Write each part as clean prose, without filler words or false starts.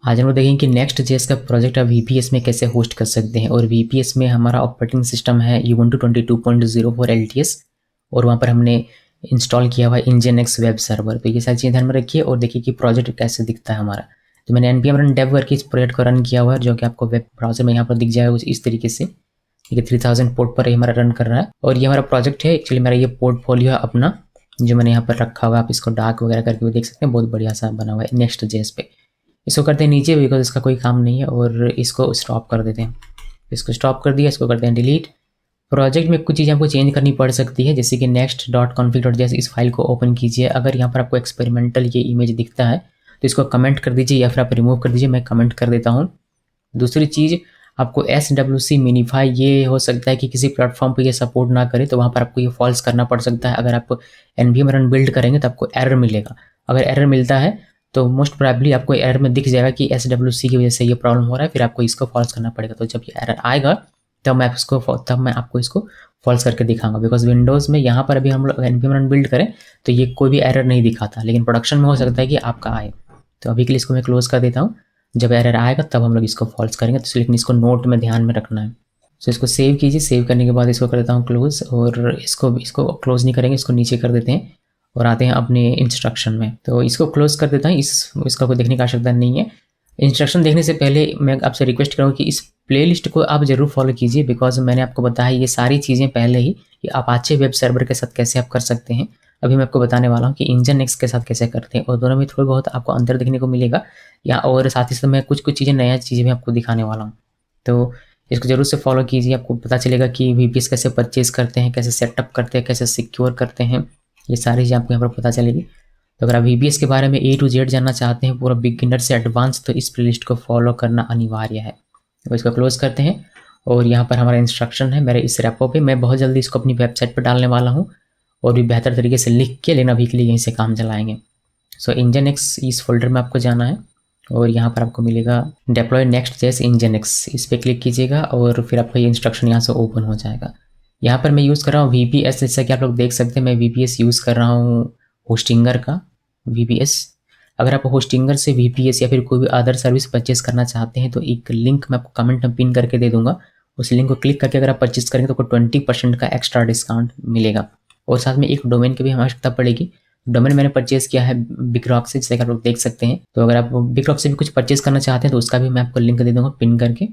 आज हम लोग देखेंगे कि नेक्स्ट जेएस का प्रोजेक्ट आप वीपीएस में कैसे होस्ट कर सकते हैं। और वीपीएस में हमारा ऑपरेटिंग सिस्टम है Ubuntu 22.04 LTS और वहाँ पर हमने इंस्टॉल किया हुआ है Nginx वेब सर्वर। तो ये सारी चीज़ें ध्यान में रखिए और देखिए कि प्रोजेक्ट कैसे दिखता है हमारा। तो मैंने npm run dev करके इस प्रोजेक्ट को रन किया हुआ है, जो कि आपको वेब ब्राउजर में यहाँ पर दिख जाएगा इस तरीके से। ठीक है, 3000 पोर्ट पर हमारा रन कर रहा है और ये हमारा प्रोजेक्ट है। एक्चुअली मेरा ये पोर्टफोलियो है अपना, जो मैंने यहाँ पर रखा हुआ है। आप इसको डार्क वगैरह करके भी देख सकते हैं, बहुत बढ़िया सा बना हुआ है नेक्स्ट जेएस पे। इसको करते हैं नीचे बिकॉज इसका कोई काम नहीं है और इसको स्टॉप कर देते हैं। इसको स्टॉप कर दिया, इसको करते हैं डिलीट। प्रोजेक्ट में कुछ चीज़ें आपको चेंज करनी पड़ सकती है, जैसे कि next.config.js इस फाइल को ओपन कीजिए। अगर यहाँ पर आपको एक्सपेरिमेंटल ये इमेज दिखता है तो इसको कमेंट कर दीजिए या फिर आप रिमूव कर दीजिए। मैं कमेंट कर देता हूँ। दूसरी चीज़, आपको SWC मिनीफाई, ये हो सकता है कि किसी प्लेटफॉर्म पे ये सपोर्ट ना करे, तो वहाँ पर आपको ये फॉल्स करना पड़ सकता है। अगर आप npm run बिल्ड करेंगे तो आपको एरर मिलेगा। अगर एरर मिलता है तो मोस्ट प्रोबेबली आपको एरर में दिख जाएगा कि SWC की वजह से ये प्रॉब्लम हो रहा है, फिर आपको इसको फॉल्स करना पड़ेगा। तो जब ये एरर आएगा तब मैं आपको इसको फॉल्स करके दिखाऊंगा। बिकॉज विंडोज़ में यहाँ पर अभी हम लोग npm run बिल्ड करें तो ये कोई भी एरर नहीं दिखाता, लेकिन प्रोडक्शन में हो सकता है कि आपका आए। तो अभी के लिए इसको मैं क्लोज कर देता हूँ। जब एरर आएगा तब हम लोग इसको फॉल्स करेंगे, तो लेकिन इसको नोट में ध्यान में रखना है। तो इसको सेव कीजिए। सेव करने के बाद इसको कर देता हूँ क्लोज, और इसको क्लोज नहीं करेंगे, इसको नीचे कर देते हैं और आते हैं अपने इंस्ट्रक्शन में। तो इसको क्लोज कर देता हूँ। इसका कोई देखने की आवश्यकता नहीं है। इंस्ट्रक्शन देखने से पहले मैं आपसे रिक्वेस्ट करूँ कि इस प्लेलिस्ट को आप जरूर फॉलो कीजिए, बिकॉज मैंने आपको बताया ये सारी चीज़ें पहले ही कि अपाचे वेब सर्वर के साथ कैसे आप कर सकते हैं। अभी मैं आपको बताने वाला हूँ कि Nginx के साथ कैसे करते हैं, और दोनों में थोड़ा बहुत आपको अंतर देखने को मिलेगा या और साथ ही साथ मैं कुछ चीज़ें नया चीज़ें भी आपको दिखाने वाला हूँ। तो इसको जरूर से फॉलो कीजिए। आपको पता चलेगा कि VPS कैसे परचेज करते हैं, कैसे सेटअप करते हैं, कैसे सिक्योर करते हैं, ये सारी चीज़ें आपको यहाँ पर पता चलेगी। तो अगर आप VPS के बारे में A to Z जानना चाहते हैं, पूरा बिगिनर से एडवांस, तो इस प्लेलिस्ट को फॉलो करना अनिवार्य है। तो इसको क्लोज करते हैं और यहाँ पर हमारा इंस्ट्रक्शन है मेरे इस रेपो पे। मैं बहुत जल्दी इसको अपनी वेबसाइट पर डालने वाला हूँ और भी बेहतर तरीके से लिख के, लेकिन अभी के लिए यहीं से काम चलाएंगे। सो Nginx इस फोल्डर में आपको जाना है और यहाँ पर आपको मिलेगा डेप्लॉय नेक्स्ट जेएस Nginx, इस पर क्लिक कीजिएगा और फिर आपका ये इंस्ट्रक्शन यहाँ से ओपन हो जाएगा। यहाँ पर मैं यूज़ कर रहा हूँ VPS, जैसा कि आप लोग देख सकते हैं मैं VPS यूज़ कर रहा हूँ, होस्टिंगर का VPS। अगर आप होस्टिंगर से VPS या फिर कोई भी अदर सर्विस परचेस करना चाहते हैं तो एक लिंक मैं आपको कमेंट में पिन करके दे दूंगा। उस लिंक को क्लिक करके अगर आप परचेस करेंगे तो आपको 20% का एक्स्ट्रा डिस्काउंट मिलेगा। और साथ में एक डोमेन की भी आवश्यकता पड़ेगी। डोमेन मैंने परचेस किया है बिगरॉक से, जैसे आप लोग देख सकते हैं। तो अगर आप बिगरॉक से भी कुछ परचेस करना चाहते हैं तो उसका भी मैं आपको लिंक दे दूंगा पिन करके।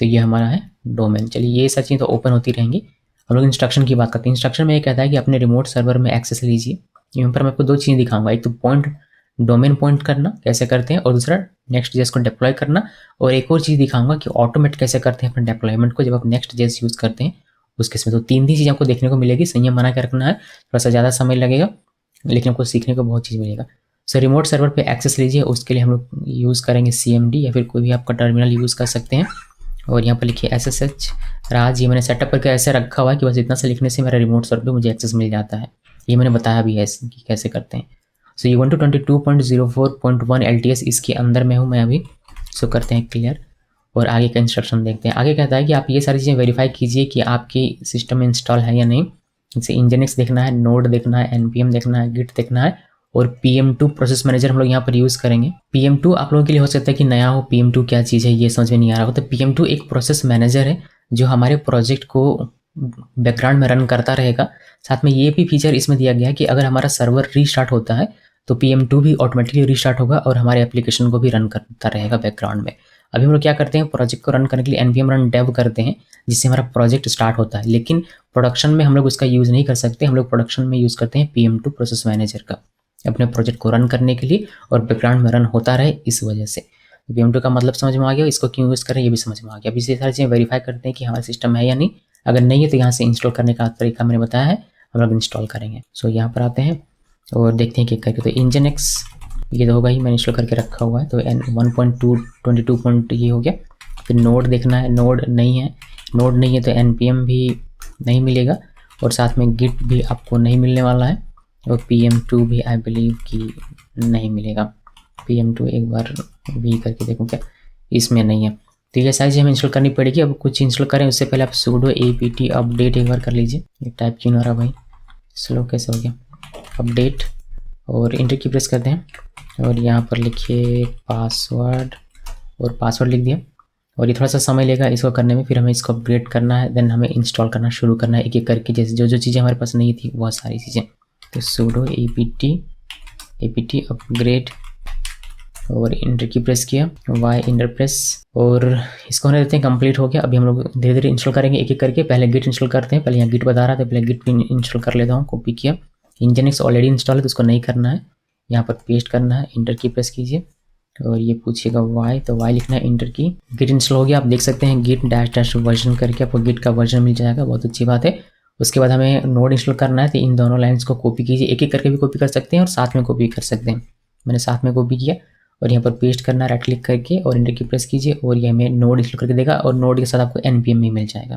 तो ये हमारा है डोमेन। चलिए, ये सारी चीज़ें तो ओपन होती रहेंगी। हम लोग इंस्ट्रक्शन की बात करते हैं। इंस्ट्रक्शन में ये कहता है कि अपने रिमोट सर्वर में एक्सेस लीजिए। यहाँ पर मैं आपको दो चीज़ें दिखाऊंगा, एक तो डोमेन पॉइंट करना कैसे करते हैं, और दूसरा नेक्स्ट जेएस को डिप्लॉय करना। और एक और चीज़ दिखाऊंगा कि ऑटोमेट कैसे करते हैं अपने डिप्लॉयमेंट को जब आप नेक्स्ट जेएस यूज़ करते हैं उस केस में। तो तीन चीज़ आपको देखने को मिलेगी। संयम बना के रखना है, थोड़ा सा ज़्यादा समय लगेगा लेकिन आपको सीखने को बहुत चीज़ मिलेगा। सो रिमोट सर्वर पे एक्सेस लीजिए, उसके लिए हम लोग यूज़ करेंगे CMD या फिर कोई भी आपका टर्मिनल यूज़ कर सकते हैं। और यहाँ पर लिखिए SSH राज। ये मैंने सेटअप करके ऐसे रखा हुआ है कि बस इतना से लिखने से मेरा रिमोट सर्वर पे मुझे एक्सेस मिल जाता है। ये मैंने बताया भी है कि कैसे करते हैं। सो Ubuntu 22.04.1 LTS इसके अंदर में हूँ मैं अभी। सो करते हैं क्लियर और आगे का इंस्ट्रक्शन देखते हैं। आगे कहता है कि आप ये सारी चीज़ें वेरीफाई कीजिए कि आपकी सिस्टम में इंस्टॉल है या नहीं। जैसे Nginx देखना है, नोड देखना है, npm देखना है, गिट देखना है, और PM2 प्रोसेस मैनेजर हम लोग यहाँ पर यूज़ करेंगे। PM2 आप लोगों के लिए हो सकता है कि नया हो, PM2 क्या चीज़ है ये समझ में नहीं आ रहा हो। तो PM2 एक प्रोसेस मैनेजर है जो हमारे प्रोजेक्ट को बैकग्राउंड में रन करता रहेगा। साथ में ये भी फीचर इसमें दिया गया है कि अगर हमारा सर्वर रीस्टार्ट होता है तो PM2 भी ऑटोमेटिकली रीस्टार्ट होगा और हमारे एप्लीकेशन को भी रन करता रहेगा बैकग्राउंड में। अभी हम लोग क्या करते हैं, प्रोजेक्ट को रन करने के लिए npm run dev करते हैं, जिससे हमारा प्रोजेक्ट स्टार्ट होता है। लेकिन प्रोडक्शन में हम लोग उसका यूज़ नहीं कर सकते। हम लोग प्रोडक्शन में यूज़ करते हैं PM2 प्रोसेस मैनेजर का, अपने प्रोजेक्ट को रन करने के लिए और बैकग्राउंड में रन होता रहे इस वजह से। PM2 का मतलब समझ में आ गया, इसको क्यों यूज़ करें ये भी समझ में आ गया। अभी ये सारी चीज़ें वेरीफाई करते हैं कि हमारा सिस्टम है या नहीं। अगर नहीं है तो यहाँ से इंस्टॉल करने का तरीका मैंने बताया है, हम लोग इंस्टॉल करेंगे। सो यहाँ पर आते हैं और देखते हैं कि करके। तो Nginx ये तो होगा ही, मैंने इंस्टॉल करके रखा हुआ है। तो 1.2 ये हो गया। फिर नोड देखना है, नोड नहीं है। नोड नहीं है तो npm भी नहीं मिलेगा और साथ में गिट भी आपको नहीं मिलने वाला है, और PM2 भी आई बिलीव कि नहीं मिलेगा। PM2 एक बार भी करके देखूँ क्या, इसमें नहीं है। तो ये सारी चीज़ हमें इंस्टॉल करनी पड़ेगी। अब कुछ इंस्टॉल करें उससे पहले आप sudo apt अपडेट एक बार कर लीजिए। ये टाइप क्यों ना रहा भाई, स्लो कैसे हो गया। अपडेट और इंटर की प्रेस करते हैं और यहाँ पर लिखिए पासवर्ड और पासवर्ड लिख दिया। और ये थोड़ा सा समय लेगा इसको करने में, फिर हमें इसको अपग्रेड करना है, देन हमें इंस्टॉल करना शुरू करना है एक एक करके, जैसे जो जो चीज़ें हमारे पास नहीं थी वह सारी चीज़ें। तो sudo apt अपग्रेड और इंटर की प्रेस किया, वाई इंटर प्रेस, और इसको होने देते हैं कंप्लीट हो गया। अभी हम लोग धीरे धीरे इंस्टॉल करेंगे एक एक करके। पहले गिट इंस्टॉल करते हैं, पहले यहाँ गिट बता रहा था, पहले गिट भी इंस्टॉल कर लेता हूँ। कॉपी किया, इंजनिक्स ऑलरेडी इंस्टॉल है तो उसको नहीं करना है, यहाँ पर पेस्ट करना है, इंटर की प्रेस कीजिए और ये पूछेगा वाई, तो वाई लिखना है, इंटर की। गिट इंस्टॉल हो गया, आप देख सकते हैं गिट डैश वर्जन करके आपको गिट का वर्जन मिल जाएगा, बहुत अच्छी बात है। उसके बाद हमें नोड इंस्टॉल करना है, तो इन दोनों लाइन्स को कॉपी कीजिए, एक एक करके भी कॉपी कर सकते हैं और साथ में कॉपी कर सकते हैं। मैंने साथ में कॉपी किया और यहाँ पर पेस्ट करना है राइट क्लिक करके और इंटर की प्रेस कीजिए और ये हमें नोड इंस्टॉल करके देगा और नोड के साथ आपको npm भी मिल जाएगा।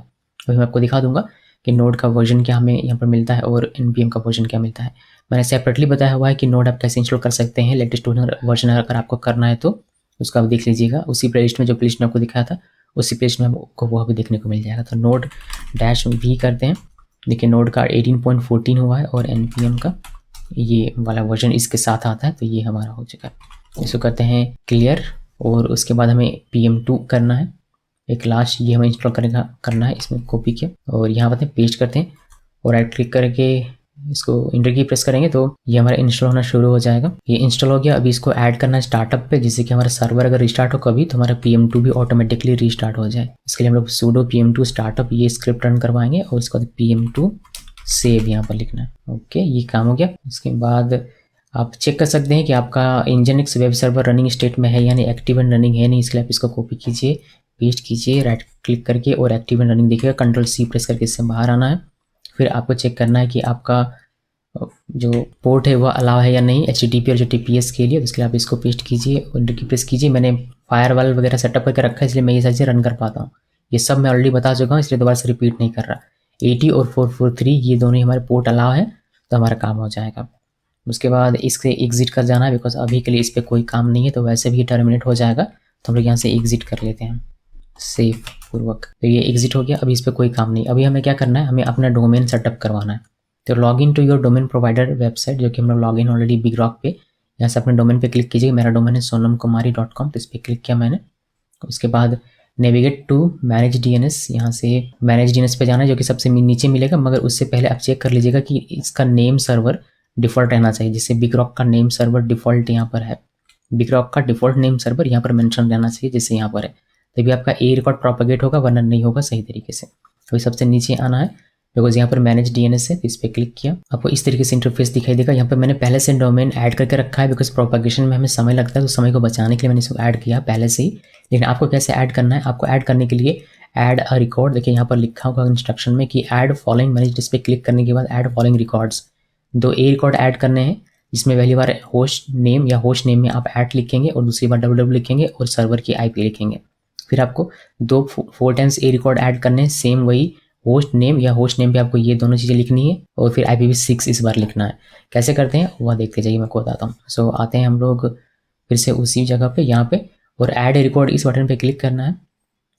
अभी मैं आपको दिखा दूंगा कि नोड का वर्जन क्या हमें यहाँ पर मिलता है और npm का वर्जन क्या मिलता है। मैंने सेपरेटली बताया हुआ है कि नोड आप कैसे इंस्टॉल कर सकते हैं, लेटेस्ट वर्जन अगर आपको करना है तो उसका आप देख लीजिएगा। उसी प्लेलिस्ट में जो प्लेलिस्ट में आपको दिखाया था उसी प्लेलिस्ट में आपको वह भी देखने को मिल जाएगा। तो नोड डैश भी करते हैं, देखिए नोड का 18.14 हुआ है और npm का ये वाला वर्जन इसके साथ आता है, तो ये हमारा हो चुका है। इसको करते हैं क्लियर और उसके बाद हमें pm2 करना है, एक लास्ट ये हमें इंस्टॉल करना है। इसमें कॉपी किया और यहाँ पर पेस्ट करते हैं और राइट क्लिक करके इसको इंटर की प्रेस करेंगे तो ये हमारा इंस्टॉल होना शुरू हो जाएगा। ये इंस्टॉल हो गया, अभी इसको ऐड करना है स्टार्टअप पे, जिससे कि हमारा सर्वर अगर रिस्टार्ट हो कभी तो हमारा pm2 भी ऑटोमेटिकली रिस्टार्ट हो जाए। इसके लिए हम लोग sudo pm2 स्टार्टअप ये स्क्रिप्ट रन करवाएंगे और उसके बाद pm2 सेव यहाँ पर लिखना है। ओके, ये काम हो गया। इसके बाद आप चेक कर सकते हैं कि आपका nginx web server running state में है यानी एक्टिव एंड रनिंग है नहीं, इसके लिए आप इसको कॉपी कीजिए, पेस्ट कीजिए, राइट क्लिक करके और एक्टिव एंड रनिंग देखिएगा, Ctrl+C प्रेस करके इससे बाहर आना है। फिर आपको चेक करना है कि आपका जो पोर्ट है वह अलाउ है या नहीं HTTP और TPS के लिए, तो इसके लिए आप इसको पेस्ट कीजिए और इंटर की प्रेस कीजिए। मैंने फायरवॉल वगैरह सेटअप करके रखा है इसलिए मैं ये सारी चीज़ें रन कर पाता हूँ, ये सब मैं ऑलरेडी बता चुका हूँ इसलिए दोबारा से रिपीट नहीं कर रहा। 80 और 443 ये दोनों ही हमारे पोर्ट अलाउ है तो हमारा काम हो जाएगा। उसके बाद इससे एग्जिट कर जाना है, बिकॉज अभी के लिए इस पर कोई काम नहीं है, तो वैसे भी टर्मिनेट हो जाएगा, तो हम लोग यहाँ से एग्जिट कर लेते हैं सेफ पूर्वक। तो ये एग्जिट हो गया, अभी इस पर कोई काम नहीं। अभी हमें क्या करना है, हमें अपना डोमेन सेटअप करवाना है। तो log in to your domain provider website, जो कि हम लोग लॉग इन ऑलरेडी बिगरॉक पे, यहाँ से अपने डोमेन पे क्लिक कीजिए। मेरा डोमेन है sonamkumari.com, तो इस पर क्लिक किया मैंने। उसके बाद नेविगेट टू मैनेज DNS, यहाँ से मैनेज DNS पे जाना है जो कि सबसे नीचे मिलेगा, मगर उससे पहले आप चेक कर लीजिएगा कि इसका नेम सर्वर डिफ़ॉल्ट रहना चाहिए। जैसे बिगरॉक का नेम सर्वर डिफ़ॉल्ट यहाँ पर है, बिगरॉक का डिफ़ॉल्ट नेम सर्वर यहाँ पर मेंशन रहना चाहिए जैसे यहाँ पर है, तभी आपका ए रिकॉर्ड प्रोपेगेट होगा, वरना नहीं होगा सही तरीके से। तो सबसे नीचे आना है, बिकॉज यहाँ पर मैनेज DNS है, तो इस पर क्लिक किया, आपको इस तरीके से इंटरफेस दिखाई देगा। यहाँ पर मैंने पहले से डोमेन ऐड करके रखा है, बिकॉज प्रोपेगेशन में हमें समय लगता है, तो समय को बचाने के लिए मैंने इसको ऐड किया पहले से ही। लेकिन आपको कैसे ऐड करना है, आपको ऐड करने के लिए ऐड अ रिकॉर्ड, देखिए यहाँ पर लिखा होगा इंस्ट्रक्शन में कि ऐड फॉलोइंग मैनेज, इस पर क्लिक करने के बाद ऐड फॉलोइंग रिकॉर्ड्स, 2 ए रिकॉर्ड ऐड करने हैं, जिसमें पहली बार होस्ट नेम या होस्ट नेम में आप ऐड लिखेंगे और दूसरी बार www लिखेंगे और सर्वर की IP लिखेंगे। फिर आपको 4 टाइम्स ए रिकॉर्ड ऐड करने हैं, सेम वही होस्ट नेम या होस्ट नेम पे आपको ये दोनों चीज़ें लिखनी है और फिर IPv6 इस बार लिखना है। कैसे करते हैं वह देखते जाइए, मैं आपको बताता हूँ। सो आते हैं हम लोग फिर से उसी जगह पे यहाँ पे और ऐड ए रिकॉर्ड इस बटन पे क्लिक करना है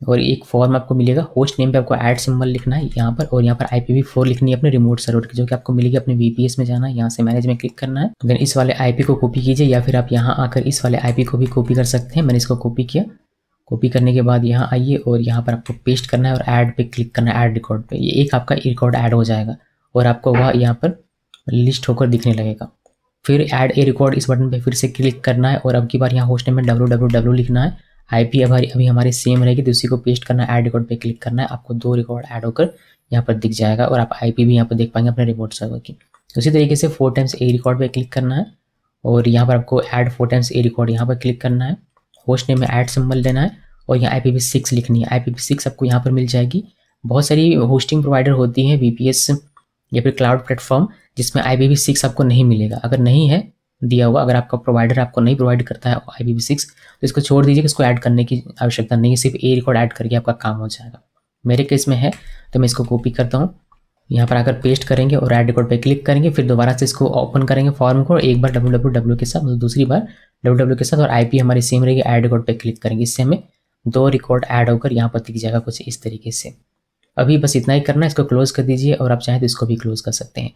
और एक फॉर्म आपको मिलेगा, होस्ट नेम पे आपको ऐड सिंबल लिखना है यहाँ पर और यहाँ पर IPv4 लिखनी है अपने रिमोट सर्वर की, जो कि आपको मिलेगी अपने VPS में जाना है, यहाँ से मैनेज में क्लिक करना है। देन इस वाले IP को कॉपी कीजिए या फिर आप यहाँ आकर इस वाले IP को भी कॉपी कर सकते हैं। मैंने इसको कॉपी किया, कॉपी करने के बाद यहाँ आइए और यहाँ पर आपको पेस्ट करना है और ऐड पे क्लिक करना है, ऐड रिकॉर्ड पे। ये एक आपका रिकॉर्ड ऐड हो जाएगा और आपको वह यहाँ पर लिस्ट होकर दिखने लगेगा। फिर ऐड ए रिकॉर्ड इस बटन पे फिर से क्लिक करना है और अब की बार यहाँ होस्ट नेम में www लिखना है, IP अभी हमारी सेम रहेगी तो उसी को पेस्ट करना है, ऐड रिकॉर्ड पे क्लिक करना है, आपको 2 रिकॉर्ड ऐड होकर यहाँ पर दिख जाएगा और आप IP भी यहाँ पर देख पाएंगे अपने रिमोट सर्वर की। उसी तरीके से 4 टाइम्स ए रिकॉर्ड पे क्लिक करना है और यहाँ पर आपको ऐड 4 टाइम्स ए रिकॉर्ड यहाँ पर क्लिक करना है, होस्ट नेम में ऐड सिंबल देना है और यहाँ IPv6 लिखनी है। IPv6 आपको यहाँ पर मिल जाएगी। बहुत सारी होस्टिंग प्रोवाइडर होती हैं VPS या फिर क्लाउड प्लेटफॉर्म जिसमें IPv6 आपको नहीं मिलेगा। अगर नहीं है दिया हुआ, अगर आपका प्रोवाइडर आपको नहीं प्रोवाइड करता है IPv6 तो इसको छोड़ दीजिए, इसको ऐड करने की आवश्यकता नहीं है, सिर्फ ए रिकॉर्ड ऐड करके आपका काम हो जाएगा। मेरे केस में है तो मैं इसको कॉपी करता हूँ, यहाँ पर आकर पेस्ट करेंगे और ऐड रिकॉर्ड पे क्लिक करेंगे, फिर दोबारा से इसको ओपन करेंगे फॉर्म को, एक बार www के साथ दूसरी बार www के साथ और IP हमारी सेम रहेगी, ऐड रिकॉर्ड पे क्लिक करेंगे। इससे हमें 2 रिकॉर्ड ऐड होकर यहाँ पर दिख जाएगा कुछ इस तरीके से। अभी बस इतना ही करना है, इसको क्लोज कर दीजिए और आप चाहें तो इसको भी क्लोज कर सकते हैं।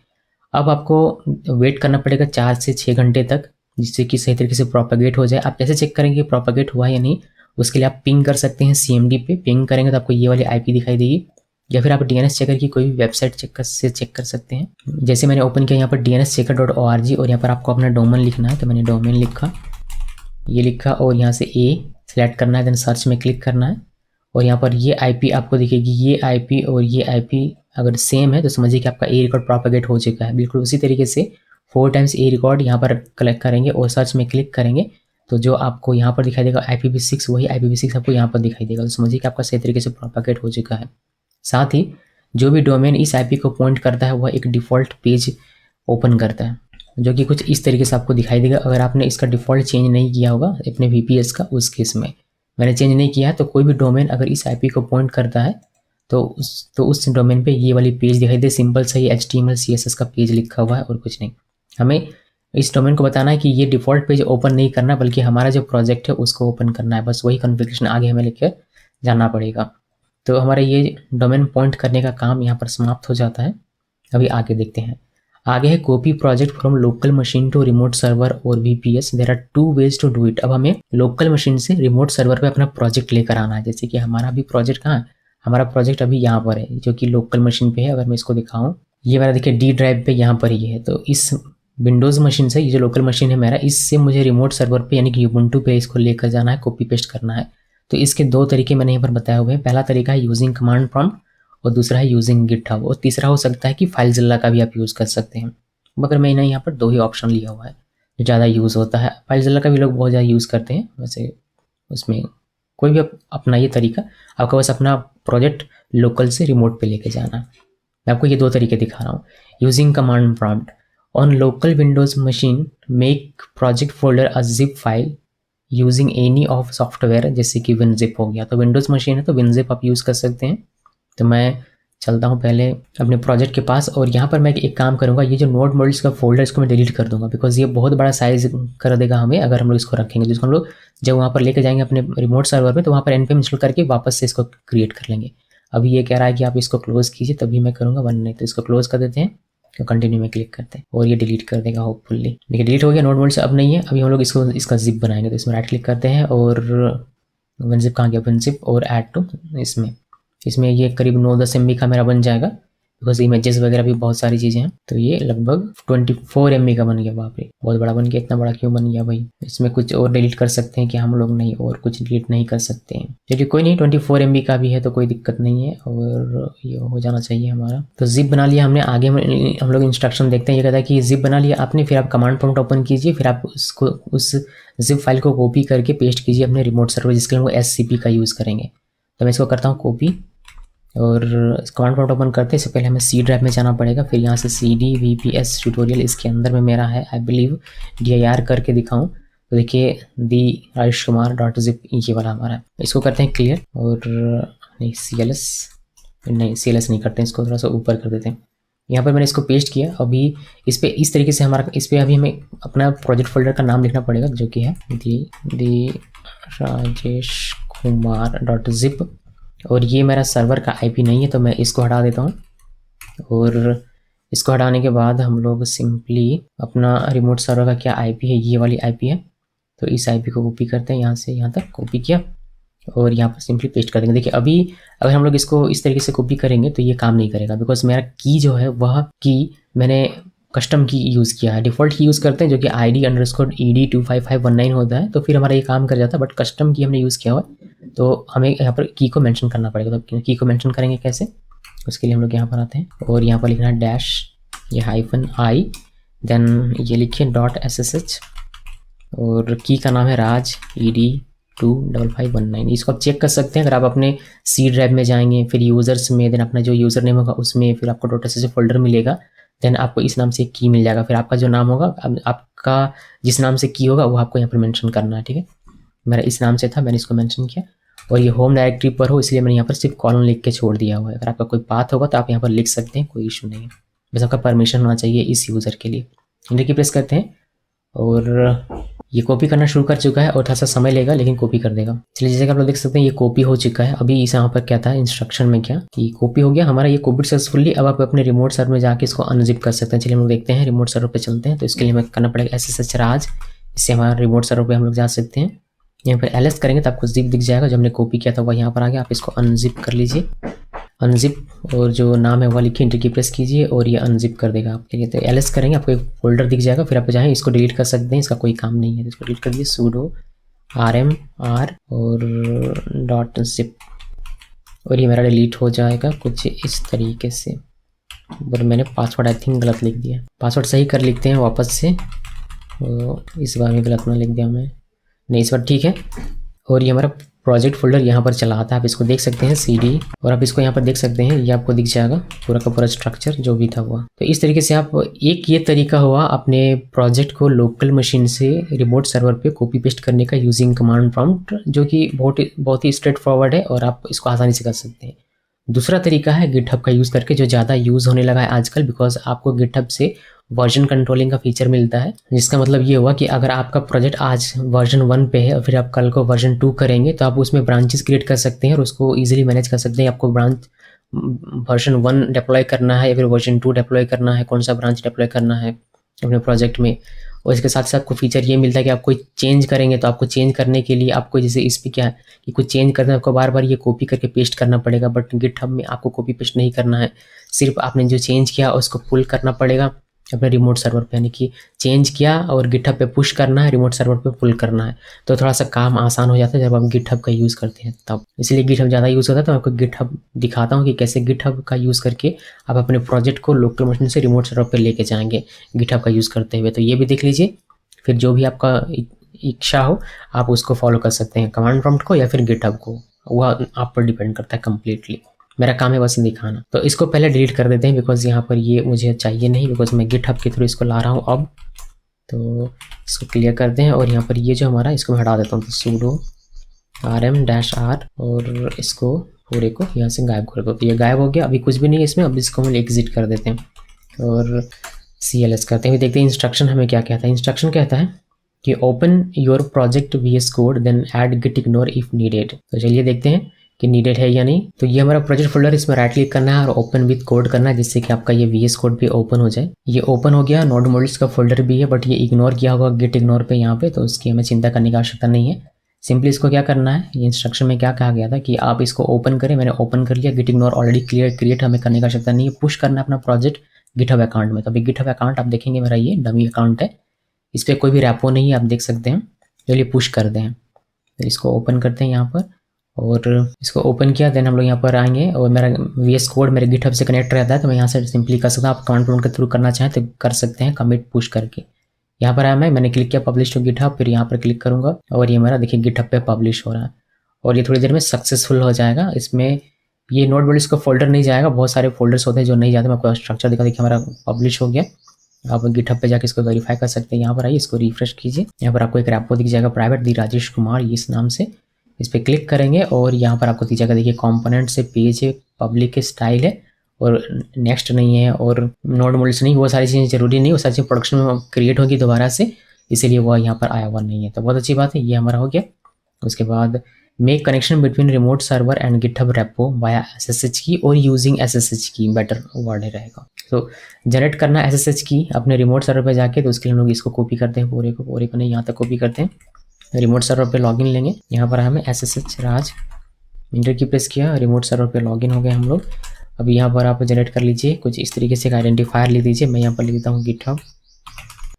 अब आपको वेट करना पड़ेगा 4 से 6 घंटे तक, जिससे कि सही तरीके से प्रोपेगेट हो जाए। आप कैसे चेक करेंगे प्रोपेगेट हुआ या नहीं, उसके लिए आप पिंग कर सकते हैं CMD पे। पिंग करेंगे तो आपको ये वाली IP दिखाई देगी, या फिर आप DNS चेकर की कोई भी वेबसाइट चेक कर सकते हैं। जैसे मैंने ओपन किया यहाँ पर dnschecker.org, और यहाँ पर आपको अपना डोमेन लिखना है, तो मैंने डोमेन लिखा, ये लिखा, और यहाँ से A सेलेक्ट करना है, देन सर्च में क्लिक करना है, और यहाँ पर ये IP आपको दिखेगी। ये IP और ये IP अगर सेम है तो समझिए कि आपका A रिकॉर्ड प्रोपेगेट हो चुका है। बिल्कुल उसी तरीके से 4 टाइम्स A रिकॉर्ड यहाँ पर कलेक्ट करेंगे और सर्च में क्लिक करेंगे तो जो आपको यहाँ पर दिखाई देगा IPv6, वही IPv6 आपको यहाँ पर दिखाई देगा। तो समझिए कि आपका सही तरीके से प्रोपेगेट हो चुका है। साथ ही जो भी डोमेन इस IP को पॉइंट करता है वह एक डिफ़ॉल्ट पेज ओपन करता है, जो कि कुछ इस तरीके से आपको दिखाई देगा। अगर आपने इसका डिफ़ॉल्ट चेंज नहीं किया होगा अपने VPS का, उस केस में मैंने चेंज नहीं किया है, तो कोई भी डोमेन अगर इस IP को पॉइंट करता है तो उस डोमेन पे ये वाली पेज दिखाई दे। सिंपल सा ही HTML CSS का पेज लिखा हुआ है और कुछ नहीं। हमें इस डोमेन को बताना है कि ये डिफ़ॉल्ट पेज ओपन नहीं करना, बल्कि हमारा जो प्रोजेक्ट है उसको ओपन करना है। बस वही कॉन्फ़िगरेशन आगे हमें लेकर जाना पड़ेगा। तो हमारा ये डोमेन पॉइंट करने का काम यहाँ पर समाप्त हो जाता है। अभी आगे देखते हैं। आगे है copy project from local machine to remote server और VPS। There are 2 ways to do it. अब हमें लोकल मशीन से रिमोट सर्वर पे अपना प्रोजेक्ट लेकर आना है। जैसे कि हमारा अभी प्रोजेक्ट कहाँ है, हमारा प्रोजेक्ट अभी यहाँ पर है, जो कि लोकल मशीन पे है। अगर मैं इसको दिखाऊँ, ये मेरा देखिए D ड्राइव पे यहाँ पर ही है। तो इस विंडोज़ मशीन से, ये जो लोकल मशीन है मेरा, इससे मुझे रिमोट सर्वर पे यानी कि यूबुंटू पे इसको लेकर जाना है, कॉपी पेस्ट करना है। तो इसके 2 तरीके मैंने यहाँ पर बताए हुए हैं। पहला तरीका है यूजिंग कमांड प्रॉम्प्ट, और दूसरा है यूजिंग गिटहब, और तीसरा हो सकता है कि फाइलज़िला का भी आप यूज़ कर सकते हैं। मगर मैंने यहाँ पर 2 ही ऑप्शन लिया हुआ है जो ज़्यादा यूज़ होता है। फाइलज़िला का भी लोग बहुत ज़्यादा यूज़ करते हैं, वैसे उसमें कोई भी अपना ये तरीका, आपका बस अपना प्रोजेक्ट लोकल से रिमोट पे लेके जाना। मैं आपको ये 2 तरीके दिखा रहा हूँ। Using command prompt on local Windows machine, make project folder a zip file using any of software, जैसे कि WinZip हो गया। तो विंडोज़ मशीन है तो WinZip आप यूज़ कर सकते हैं। तो मैं चलता हूँ पहले अपने प्रोजेक्ट के पास, और यहाँ पर मैं एक काम करूँगा, ये जो नोड मॉड्यूल्स का फोल्डर इसको मैं डिलीट कर दूँगा, बिकॉज ये बहुत बड़ा साइज़ कर देगा हमें अगर हम लोग इसको रखेंगे। जिसको हम लोग जब वहाँ पर लेके जाएंगे अपने रिमोट सर्वर में, तो वहाँ पर npm इंस्टॉल करके वापस से इसको क्रिएट कर लेंगे। अभी ये कह रहा है कि आप इसको क्लोज़ कीजिए, तभी मैं करूँगा, वरना नहीं। तो इसको क्लोज़ कर देते हैं, तो कंटिन्यू में क्लिक करते हैं और ये डिलीट कर देगा होपफुली। देखिए डिलीट हो गया, नोड मॉड्यूल्स अब नहीं है। अभी हम लोग इसका जिप बनाएंगे, तो इसमें राइट क्लिक करते हैं और WinZip कहाँ गया, WinZip, और ऐड टू इसमें ये करीब 9-10 MB का मेरा बन जाएगा, बिकॉज इमेजेस वगैरह भी बहुत सारी चीज़ें हैं। तो ये लगभग 24 MB का बन गया। बाप रे, बहुत बड़ा बन गया। इतना बड़ा क्यों बन गया भाई? इसमें कुछ और डिलीट कर सकते हैं कि हम लोग? नहीं, और कुछ डिलीट नहीं कर सकते हैं। चलिए कोई नहीं, 24 MB का भी है तो कोई दिक्कत नहीं है, और ये हो जाना चाहिए हमारा। तो जिप बना लिया हमने। आगे हम लोग इंस्ट्रक्शन देखते हैं। ये कहता है कि जिप बना लिया आपने, फिर आप कमांड प्रॉम्प्ट ओपन कीजिए, फिर आप उसको उस जिप फाइल को कॉपी करके पेस्ट कीजिए अपने रिमोट सर्वर, जिसके लिए हम SCP का यूज़ करेंगे। तो मैं इसको करता हूँ कॉपी, और कमांड प्रॉम्प्ट ओपन करते हैं। इससे पहले हमें C ड्राइव में जाना पड़ेगा, फिर यहाँ से CD VPS ट्यूटोरियल इसके अंदर में मेरा है, आई बिलीव dir करके दिखाऊं तो देखिए @RajeshKumar.zip ये वाला हमारा है। इसको करते हैं क्लियर, और नहीं CLS नहीं करते हैं, इसको थोड़ा सा ऊपर कर देते हैं। यहाँ पर मैंने इसको पेस्ट किया। अभी इस पर इस तरीके से हमारा, इस पर अभी हमें अपना प्रोजेक्ट फोल्डर का नाम लिखना पड़ेगा, जो कि है the RajeshKumar.zip, और ये मेरा सर्वर का IP नहीं है, तो मैं इसको हटा देता हूँ। और इसको हटाने के बाद हम लोग सिंपली अपना रिमोट सर्वर का क्या IP है, ये वाली IP है, तो इस IP को कॉपी करते हैं, यहाँ से यहाँ तक कॉपी किया और यहाँ पर सिंपली पेस्ट कर देंगे। देखिए अभी अगर हम लोग इसको इस तरीके से कॉपी करेंगे तो ये काम नहीं करेगा, बिकॉज मेरा की जो है वह की मैंने कस्टम की यूज़ किया है। डिफ़ॉल्ट की यूज़ करते हैं जो कि ID_ED25519 होता है, तो फिर हमारा ये काम कर जाता है। बट कस्टम की हमने यूज़ किया हुआ, तो हमें यहाँ पर की को मेंशन करना पड़ेगा। तो की को मेंशन करेंगे कैसे, उसके लिए हम लोग यहाँ पर आते हैं और यहाँ पर लिखना है डैश, ये -i, देन ये लिखिए .ssh, और की का नाम है राज ED25519। इसको आप चेक कर सकते हैं अगर आप अपने C ड्राइव में जाएंगे, फिर यूज़र्स में, देन अपना जो यूज़र नेम होगा उसमें, फिर आपको .ssh फोल्डर मिलेगा, देन आपको इस नाम से की मिल जाएगा। फिर आपका जो नाम होगा, आपका जिस नाम से की होगा वो आपको यहाँ पर मेंशन करना है, ठीक है। मेरा इस नाम से था, मैंने इसको मेंशन किया, और ये होम डायरेक्टरी पर हो इसलिए मैंने यहाँ पर सिर्फ कॉलन लिख के छोड़ दिया हुआ है। अगर आपका कोई पाथ होगा तो आप यहाँ पर लिख सकते हैं, कोई इशू नहीं है, बस आपका परमिशन होना चाहिए इस यूज़र के लिए। इंटर की प्रेस करते हैं और ये कॉपी करना शुरू कर चुका है, और थोड़ा सा समय लेगा लेकिन कॉपी कर देगा। चलिए जैसे कि आप लोग देख सकते हैं ये कॉपी हो चुका है। अभी इस यहाँ पर क्या था इंस्ट्रक्शन में, क्या कि कॉपी हो गया हमारा, ये कॉपी सक्सेसफुली। अब आप अपने रिमोट सर्वर में जाके इसको अनजिप कर सकते हैं। चलिए हम लोग देखते हैं, रिमोट सर्वर पे चलते हैं। तो इसके लिए हमें करना पड़ेगा SSH राज, इससे हमारा रिमोट सर्वर पे हम लोग जा सकते हैं। यहाँ पर ls करेंगे तो आपको zip दिख जाएगा, जो हमने कॉपी किया था वह यहाँ पर आ गया। आप इसको अनजिप कर लीजिए, अनजिप, और जो नाम है वह लिखिए, एंटर की प्रेस कीजिए और ये अनजिप कर देगा आपके लिए। तो ls करेंगे आपको एक फोल्डर दिख जाएगा, फिर आप चाहें इसको डिलीट कर सकते हैं, इसका कोई काम नहीं है। इसको डिलीट कर दिए, sudo rm r और .zip, और ये मेरा डिलीट हो जाएगा कुछ इस तरीके से। पर मैंने पासवर्ड आई थिंक गलत लिख दिया, पासवर्ड सही कर लिखते हैं वापस से, तो इस बार में गलत ना लिख दिया मैं, नहीं इस बार ठीक है। और ये हमारा प्रोजेक्ट फोल्डर यहाँ पर चला आता है, आप इसको देख सकते हैं cd, और आप इसको यहाँ पर देख सकते हैं, ये आपको दिख जाएगा पूरा का पूरा स्ट्रक्चर जो भी था हुआ। तो इस तरीके से आप एक ये तरीका हुआ अपने प्रोजेक्ट को लोकल मशीन से रिमोट सर्वर पे कॉपी पेस्ट करने का यूजिंग कमांड प्रॉम्प्ट, जो कि बहुत ही स्ट्रेट फॉरवर्ड है और आप इसको आसानी से कर सकते हैं। दूसरा तरीका है गिटहब का यूज़ करके, जो ज़्यादा यूज़ होने लगा है आजकल, बिकॉज आपको गिटहब से वर्जन कंट्रोलिंग का फीचर मिलता है, जिसका मतलब ये हुआ कि अगर आपका प्रोजेक्ट आज वर्जन 1 पे है और फिर आप कल को वर्जन 2 करेंगे, तो आप उसमें ब्रांचेस क्रिएट कर सकते हैं और उसको इजीली मैनेज कर सकते हैं। आपको ब्रांच वर्जन 1 डिप्लॉय करना है या फिर वर्जन 2 डिप्लॉय करना है, कौन सा ब्रांच डिप्लॉय करना है अपने प्रोजेक्ट में। और इसके साथ साथ आपको फीचर ये मिलता है कि आप कोई चेंज करेंगे तो आपको चेंज करने के लिए आपको, जैसे इस पर क्या है कि कुछ चेंज करना है, आपको बार बार ये कॉपी करके पेस्ट करना पड़ेगा, बट गिटहब में आपको कॉपी पेस्ट नहीं करना है, सिर्फ आपने जो चेंज किया उसको पुल करना पड़ेगा अपने रिमोट सर्वर पे, यानी कि चेंज किया और गिटहब पे पुश करना है, रिमोट सर्वर पे पुल करना है। तो थोड़ा सा काम आसान हो जाता है जब आप गिटहब का यूज़ करते हैं तब, इसलिए गिटहब ज़्यादा यूज़ होता है। तो मैं आपको गिटहब दिखाता हूँ कि कैसे गिटहब का यूज़ करके आप अपने प्रोजेक्ट को लोकल मशीन से रिमोट सर्वर पर लेके जाएंगे गिटहब का यूज़ करते हुए। तो ये भी देख लीजिए, फिर जो भी आपका इच्छा हो आप उसको फॉलो कर सकते हैं, कमांड प्रॉम्प्ट को या फिर गिटहब को, वह आप पर डिपेंड करता है कम्प्लीटली। मेरा काम है बस दिखाना। तो इसको पहले डिलीट कर देते हैं, बिकॉज यहाँ पर ये मुझे चाहिए नहीं, बिकॉज मैं गिटहब के थ्रू इसको ला रहा हूँ अब। तो इसको क्लियर करते हैं और यहाँ पर ये जो हमारा, इसको मैं हटा देता हूँ। तो sudo rm-r और इसको पूरे को यहाँ से गायब कर दो। तो ये गायब हो गया, अभी कुछ भी नहीं है इसमें। अब इसको हम एग्जिट कर देते हैं और cls करते हैं। देखते हैं इंस्ट्रक्शन हमें क्या कहता है। इंस्ट्रक्शन कहता है कि open your project VS code then add git ignore if needed. तो चलिए देखते हैं कि नीडेड है या नहीं। तो ये हमारा प्रोजेक्ट फोल्डर, इसमें राइट क्लिक करना है और ओपन विद कोड करना है, जिससे कि आपका ये VS कोड भी ओपन हो जाए। ये ओपन हो गया, नोड मॉड्यूल्स का फोल्डर भी है, बट ये इग्नोर किया होगा गिट इग्नोर पे यहाँ पे, तो उसकी हमें चिंता करने की आवश्यकता नहीं है। सिंपली इसको क्या करना है, ये इंस्ट्रक्शन में क्या कहा गया था कि आप इसको ओपन करें, मैंने ओपन कर लिया। गिट इग्नोर ऑलरेडी क्रिएट हमें करने की आवश्यकता नहीं है, पुश करना है अपना प्रोजेक्ट गिटहब अकाउंट में। तो अभी गिटहब अकाउंट आप देखेंगे मेरा ये डमी अकाउंट है, इस पर कोई भी रैपो नहीं है, आप देख सकते हैं। चलिए पुश करते हैं, फिर इसको ओपन करते हैं यहाँ पर, और इसको ओपन किया। देन हम लोग यहाँ पर आएंगे और मेरा VS कोड मेरे गिटहब से कनेक्ट रहता है, तो मैं यहाँ से सिंपली कर सकता हूँ। आप कमांड प्रॉम्प्ट के थ्रू करना चाहें तो कर सकते हैं, कमिट पुश करके। यहाँ पर आया मैंने क्लिक किया पब्लिश टू गिटहब, फिर यहाँ पर क्लिक करूँगा और ये मेरा देखिए गिटहब पे पब्लिश हो रहा है और ये थोड़ी देर में सक्सेसफुल हो जाएगा। इसमें ये नोट मॉड्यूल्स का फोल्डर नहीं जाएगा, बहुत सारे फोल्डर्स होते हैं जो नहीं जाते। मैं आपको स्ट्रक्चर दिखा, देखिए हमारा पब्लिश हो गया। आप गिटहब पे जाके इसको वेरीफाई कर सकते हैं। यहाँ पर आइए, इसको रिफ्रेश कीजिए, यहाँ पर आपको एक रैपो दिख जाएगा, प्राइवेट दी राजेश कुमार इस नाम से। इस पर क्लिक करेंगे और यहाँ पर आपको दिख जाएगा, देखिए कंपोनेंट से पेज है, पब्लिक के स्टाइल है और नेक्स्ट नहीं है और नोड मॉड्यूल्स नहीं, वो सारी चीज़ें जरूरी नहीं, वो सारी चीज़ें प्रोडक्शन में क्रिएट होगी दोबारा से, इसीलिए वो यहाँ पर आया हुआ नहीं है। तो बहुत अच्छी बात है, ये हमारा हो गया। उसके बाद make connection between remote server and GitHub repo via SSH की और यूजिंग SSH की, बेटर वर्ड रहेगा। तो जनरेट करना SSH की अपने रिमोट सर्वर पे जाके, तो उसके लिए हम लोग इसको कॉपी करते हैं, पूरे को नहीं, यहाँ तक कॉपी करते हैं। रिमोट सर्वर पे लॉगिन लेंगे, यहाँ पर हमें SSH राज, इंटर की प्रेस किया, रिमोट सर्वर पे लॉगिन हो गए हम लोग। अभी यहाँ पर आप जनरेट कर लीजिए कुछ इस तरीके से एक आइडेंटिफायर ले दीजिए। मैं यहाँ पर लिख देता हूँ गिटहब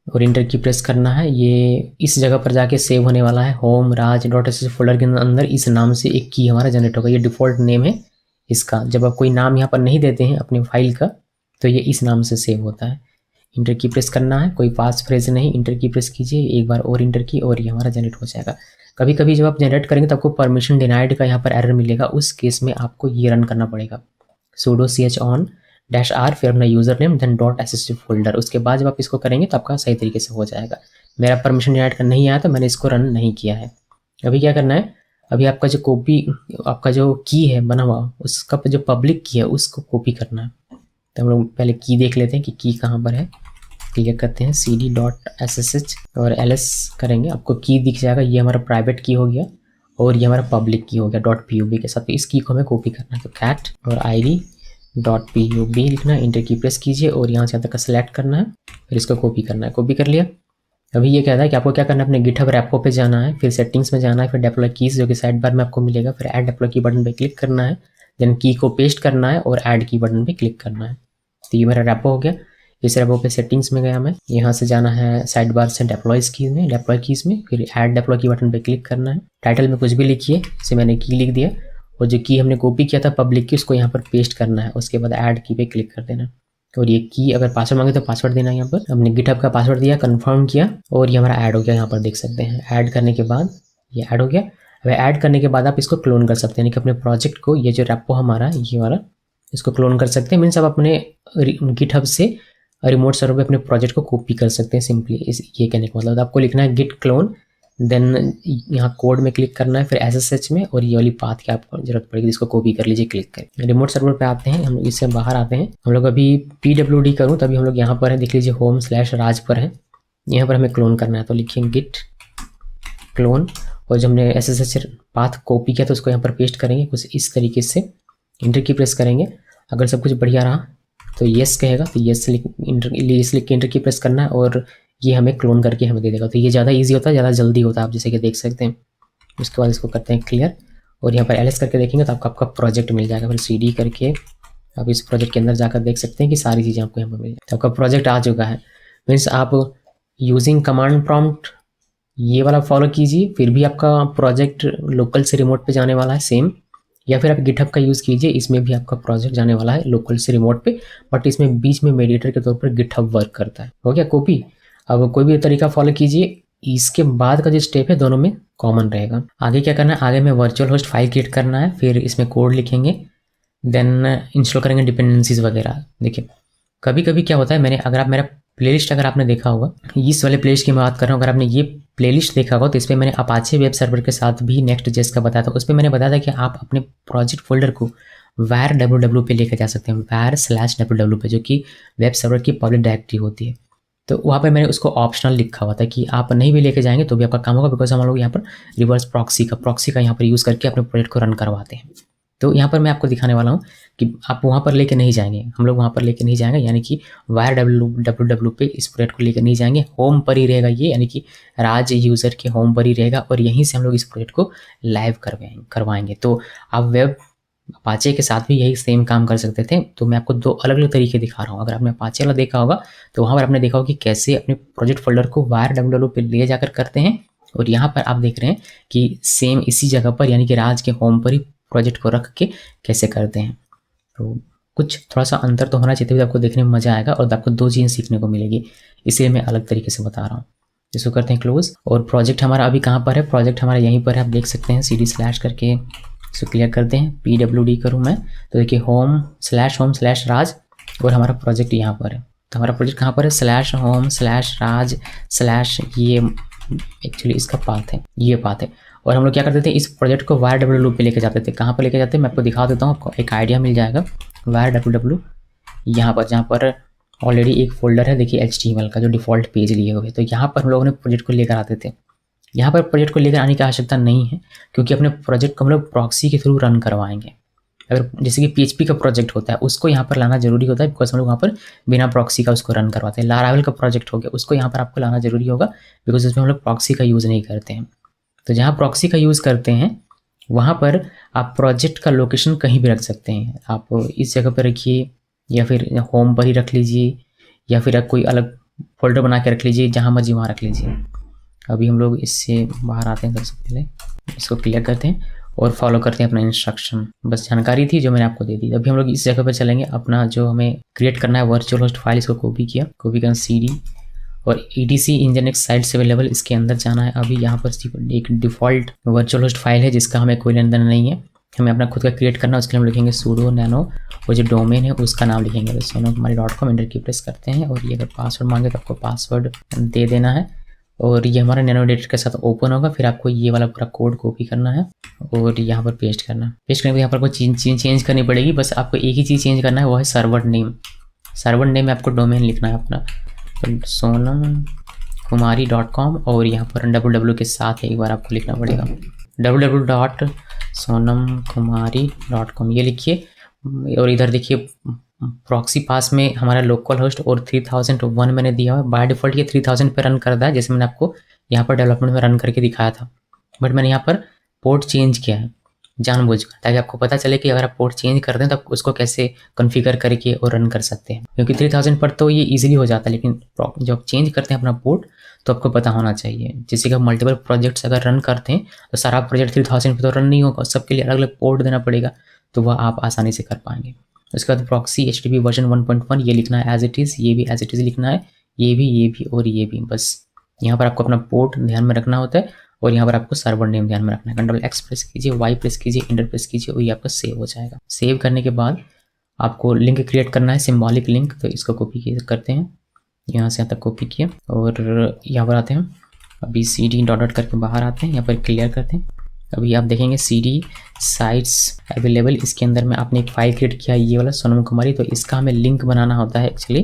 और इंटर की प्रेस करना है। ये इस जगह पर जाके सेव होने वाला है, होम राज .sh फोल्डर के अंदर इस नाम से एक की हमारा जनरेट होगा। ये डिफ़ॉल्ट नेम है इसका। जब आप कोई नाम यहाँ पर नहीं देते हैं अपनी फाइल का, तो ये इस नाम से सेव होता है। इंटर की प्रेस करना है, कोई पास फ्रेज नहीं, इंटर की प्रेस कीजिए एक बार और इंटर की, और ये हमारा जनरेट हो जाएगा। कभी कभी जब आप जनरेट करेंगे तो आपको परमिशन डिनाइड का यहाँ पर एरर मिलेगा, उस केस में आपको ये रन करना पड़ेगा, sudo ch-on-r फिर अपना user name then .sh folder. उसके बाद जब आप इसको करेंगे तो आपका सही तरीके से हो जाएगा। मेरा परमिशन डिनाइड का नहीं आया तो मैंने इसको रन नहीं किया है। अभी क्या करना है, अभी आपका जो कॉपी, आपका जो की है बना हुआ, उसका जो पब्लिक की है उसको कॉपी करना है। तो हम लोग पहले की देख लेते हैं कि की कहाँ पर है। क्लिक करते हैं cd.ssh और ls करेंगे, आपको की दिख जाएगा। ये हमारा प्राइवेट की हो गया और ये हमारा पब्लिक की हो गया .pub के साथ। तो इस की को हमें कॉपी करना है, तो cat और id.pub लिखना है, इंटर की प्रेस कीजिए और यहाँ से यहाँ तक सेलेक्ट करना है, फिर इसको कॉपी करना है। कॉपी कर लिया, अभी ये कहता है कि आपको क्या करना है, अपने गिटहब रेपो पे जाना है, फिर सेटिंग्स में जाना है, फिर डेप्लॉय कीज जो कि साइड बार में आपको मिलेगा, फिर ऐड डेप्लॉय की बटन पे क्लिक करना है, देन की को पेस्ट करना है और ऐड की बटन पे क्लिक करना है। तो ये मेरा रेपो हो गया। इस रेपो पे सेटिंग्स में गया मैं, यहाँ से जाना है साइड बार से डेप्लॉयज कीज में, डेप्लॉय कीज में, फिर ऐड डेप्लॉय की बटन पे क्लिक करना है। टाइटल में कुछ भी लिखिए, जैसे मैंने की लिख दिया, और जो की हमने कॉपी किया था पब्लिक की उसको यहाँ पर पेस्ट करना है। उसके बाद ऐड की पे क्लिक कर देना, और ये की अगर पासवर्ड मांगे तो पासवर्ड देना है। यहाँ पर हमने गिटहब का पासवर्ड दिया, कंफर्म किया, और ये हमारा ऐड हो गया। यहाँ पर देख सकते हैं ऐड करने के बाद ये ऐड हो गया। अब ऐड करने के बाद आप इसको क्लोन कर सकते हैं, यानी कि अपने प्रोजेक्ट को, ये जो रेपो हमारा ये वाला, इसको क्लोन कर सकते हैं। मीन्स आप अपने गिटहब से रिमोट सर्वर पे अपने प्रोजेक्ट को कॉपी कर सकते हैं सिंपली। इस ये कहने का मतलब आपको लिखना है गिट क्लोन, देन यहाँ कोड में क्लिक करना है, फिर SSH में, और ये वाली पाथ की आपको जरूरत पड़ेगी, इसको कॉपी कर लीजिए क्लिक करके। रिमोट सर्वर पे आते हैं हम लोग, इससे बाहर आते हैं हम लोग। अभी PWD करूँ तभी हम लोग यहाँ पर है, देख लीजिए home/raj पर है। यहाँ पर हमें क्लोन करना है, तो लिखिए गिट क्लोन, और जब हमने SSH पाथ कॉपी किया तो उसको यहाँ पर पेस्ट करेंगे कुछ इस तरीके से। इंटर की प्रेस करेंगे, अगर सब कुछ बढ़िया रहा तो येस कहेगा, तो येस लिख के इंटर की प्रेस करना है, और ये हमें क्लोन करके हमें दे देगा। तो ये ज़्यादा इजी होता है, ज़्यादा जल्दी होता है, आप जैसे कि देख सकते हैं। उसके बाद इसको करते हैं क्लियर, और यहाँ पर LS करके देखेंगे तो आपका प्रोजेक्ट मिल जाएगा। फिर CD करके आप इस प्रोजेक्ट के अंदर जाकर देख सकते हैं कि सारी चीज़ें आपको यहाँ पर मिल जाएगी। तो आपका प्रोजेक्ट आ चुका है। मीन्स आप यूजिंग कमांड प्रॉम्प्ट ये वाला फॉलो कीजिए, फिर भी आपका प्रोजेक्ट लोकल से रिमोट पे जाने वाला है सेम, या फिर आप गिटहब का यूज़ कीजिए, इसमें भी आपका प्रोजेक्ट जाने वाला है लोकल से रिमोट पे, बट इसमें बीच में मेडिएटर के तौर पर गिटहब वर्क करता है। हो गया कॉपी। अब कोई भी तरीका फॉलो कीजिए, इसके बाद का जो स्टेप है दोनों में कॉमन रहेगा। आगे क्या करना है, आगे में वर्चुअल होस्ट फाइल क्रिएट करना है, फिर इसमें कोड लिखेंगे, देन इंस्टॉल करेंगे डिपेंडेंसीज वगैरह। देखिए कभी कभी क्या होता है, मैंने अगर आप मेरा प्लेलिस्ट अगर आपने देखा होगा, इस वाले प्लेलिस्ट की मैं बात कर रहा हूँ, अगर आपने ये प्लेलिस्ट देखा होगा तो इस पर मैंने अपाचे वेब सर्वर के साथ भी Next.js का बताया था। उस पर मैंने बताया था कि आप अपने प्रोजेक्ट फोल्डर को var www पे लेकर जा सकते हैं, var/www पे, जो कि वेब सर्वर की पब्लिक डायरेक्टरी होती है। तो वहाँ पे मैंने उसको ऑप्शनल लिखा हुआ था कि आप नहीं भी लेके जाएंगे तो भी आपका काम होगा, बिकॉज हम लोग यहाँ पर रिवर्स प्रॉक्सी का यहाँ पर यूज़ करके अपने प्रोजेक्ट को रन करवाते हैं। तो यहाँ पर मैं आपको दिखाने वाला हूँ कि आप वहाँ पर लेके नहीं जाएंगे, हम लोग वहाँ पर लेके नहीं जाएंगे, यानी कि var www पे इस प्रोजेक्ट को लेकर नहीं जाएंगे। होम पर ही रहेगा ये, यानी कि राज यूज़र के होम पर ही रहेगा, और यहीं से हम लोग इस प्रोजेक्ट को लाइव करवाएंगे। तो आप वेब अपाचे के साथ भी यही सेम काम कर सकते थे। तो मैं आपको दो अलग अलग तरीके दिखा रहा हूँ। अगर आपने अपाचे वाला देखा होगा तो वहाँ पर आपने देखा होगा कि कैसे अपने प्रोजेक्ट फोल्डर को var www पे ले जाकर करते हैं, और यहाँ पर आप देख रहे हैं कि सेम इसी जगह पर, यानी कि राज के होम पर ही प्रोजेक्ट को रख के कैसे करते हैं। तो कुछ थोड़ा सा अंतर तो होना चाहिए, आपको देखने में मज़ा आएगा और आपको दो चीज़ें सीखने को मिलेगी, इसलिए मैं अलग तरीके से बता रहा हूँ। इसको करते हैं क्लोज, और प्रोजेक्ट हमारा अभी कहाँ पर है, प्रोजेक्ट हमारा यहीं पर है, आप देख सकते हैं। CD/ करके इसको क्लियर करते हैं, PWD करूँ मैं तो देखिए home/home/raj, और हमारा प्रोजेक्ट यहाँ पर है। तो हमारा प्रोजेक्ट कहाँ पर है, /home/raj/ ये एक्चुअली इसका पाथ है, ये पाथ है। और हम लोग क्या करते थे, इस प्रोजेक्ट को var www पे लेके जाते थे। कहाँ पर लेके जाते हैं मैं आपको दिखा देता हूँ, आपको एक आइडिया मिल जाएगा। var www यहाँ पर, जहाँ पर ऑलरेडी एक फोल्डर है, देखिए HTML का जो डिफ़ॉल्ट पेज लिए हुए, तो यहाँ पर हम लोगों ने प्रोजेक्ट को लेकर आते थे। यहाँ पर प्रोजेक्ट को लेकर आने की आवश्यकता नहीं है, क्योंकि अपने प्रोजेक्ट को हम लोग प्रॉक्सी के थ्रू रन करवाएंगे। अगर जैसे कि PHP का प्रोजेक्ट होता है उसको यहाँ पर लाना जरूरी होता है, बिकॉज हम लोग वहाँ पर बिना प्रॉक्सी का उसको रन करवाते हैं। लारावेल का प्रोजेक्ट हो गया, उसको यहाँ पर आपको लाना जरूरी होगा, बिकॉज उसमें हम लोग प्रॉक्सी का यूज़ नहीं करते हैं। तो जहाँ प्रॉक्सी का यूज़ करते हैं वहाँ पर आप प्रोजेक्ट का लोकेशन कहीं भी रख सकते हैं। आप इस जगह पर रखिए, या फिर होम पर ही रख लीजिए, या फिर आप कोई अलग फोल्डर बना के रख लीजिए, जहाँ मर्जी वहाँ रख लीजिए। अभी हम लोग इससे बाहर आते हैं, सबसे पहले इसको क्लियर करते हैं और फॉलो करते हैं अपना इंस्ट्रक्शन। बस जानकारी थी जो मैंने आपको दे दी। अभी हम लोग इस जगह पर चलेंगे, अपना जो हमें क्रिएट करना है वर्चुअल होस्ट फाइल, इसको कॉपी किया, कॉपी करना CD और etc nginx साइट से अवेलेबल, इसके अंदर जाना है। अभी यहाँ पर एक डिफ़ॉल्ट वर्चुअल होस्ट फाइल है जिसका हमें कोई लेन देन नहीं है, हमें अपना खुद का क्रिएट करना है। उसके लिए हम लिखेंगे sudo nano, और जो डोमेन है उसका नाम लिखेंगे sonokumari.com, एंटर की प्रेस करते हैं, और ये अगर पासवर्ड मांगे तो आपको पासवर्ड दे देना है, और ये हमारा नैनो एडिटर के साथ ओपन होगा। फिर आपको ये वाला पूरा कोड कॉपी करना है और यहाँ पर पेस्ट करना है। पेस्ट करने के यहाँ पर कोई चीज़ चेंज करनी पड़ेगी, बस आपको एक ही चीज़ चेंज करना है, वो है सर्वर नेम। सर्वर नेम में आपको डोमेन लिखना है अपना sonamkumari.com, और यहाँ पर www के साथ एक बार आपको लिखना पड़ेगा www.sonamkumari.com, ये लिखिए। और इधर देखिए प्रॉक्सी पास में हमारा लोकल होस्ट और 3001 मैंने दिया हुआ है। बाय डिफ़ॉल्ट ये 3000 पे रन करता है, जैसे मैंने आपको यहाँ पर डेवलपमेंट में रन करके दिखाया था। बट मैंने यहाँ पर पोर्ट चेंज किया है जानबूझकर, ताकि आपको पता चले कि अगर आप पोर्ट चेंज करते हैं तो आप उसको कैसे कॉन्फ़िगर करके और रन कर सकते हैं। क्योंकि 3000 पर तो ये ईज़िली हो जाता है, लेकिन जब आप चेंज करते हैं अपना पोर्ट तो आपको पता होना चाहिए। जैसे कि आप मल्टीपल प्रोजेक्ट्स अगर रन करते हैं तो सारा प्रोजेक्ट 3000 पे तो रन नहीं होगा, सबके लिए अलग अलग पोर्ट देना पड़ेगा, तो वह आप आसानी से कर पाएंगे। उसके बाद प्रॉक्सी HTTP वर्जन 1.1 ये लिखना है एज इट इज़, ये भी एज इट इज़ लिखना है, ये भी और ये भी। बस यहाँ पर आपको अपना पोर्ट ध्यान में रखना होता है और यहाँ पर आपको सर्वर नेम ध्यान में रखना है। कंट्रोल X प्रेस कीजिए, Y प्रेस कीजिए, इंटर प्रेस कीजिए और ये आपका सेव हो जाएगा। सेव करने के बाद आपको लिंक क्रिएट करना है, सिम्बॉलिक लिंक, तो इसको कॉपी करते हैं, यहाँ से यहाँ तक कॉपी किया और यहाँ पर आते हैं। अभी CD डॉट करके बाहर आते हैं, यहाँ पर क्लियर करते हैं। अभी आप देखेंगे CD साइट्स अवेलेबल, इसके अंदर में आपने एक फाइल क्रिएट किया ये वाला सोनम कुमारी, तो इसका हमें लिंक बनाना होता है एक्चुअली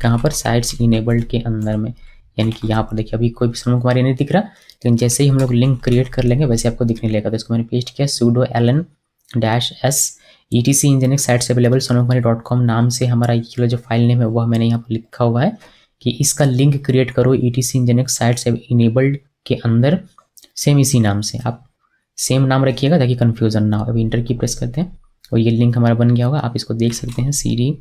कहाँ पर, साइट्स इनेबल्ड के अंदर में। यानी कि यहाँ पर देखिए अभी कोई भी सोनम कुमारी नहीं दिख रहा, लेकिन जैसे ही हम लोग लिंक क्रिएट कर लेंगे वैसे आपको दिखने लगेगा। तो इसको मैंने पेस्ट किया, sudo ln-s etc nginx sites available sonamkumari.com नाम से हमारा ये जो फाइल नेम है वह मैंने यहाँ पर लिखा हुआ है कि इसका लिंक क्रिएट करो etc nginx sites इनेबल्ड के अंदर, सेम इसी नाम से आप सेम नाम रखिएगा ताकि कन्फ्यूज़न ना हो। अभी इंटर की प्रेस करते हैं और ये लिंक हमारा बन गया होगा, आप इसको देख सकते हैं। CD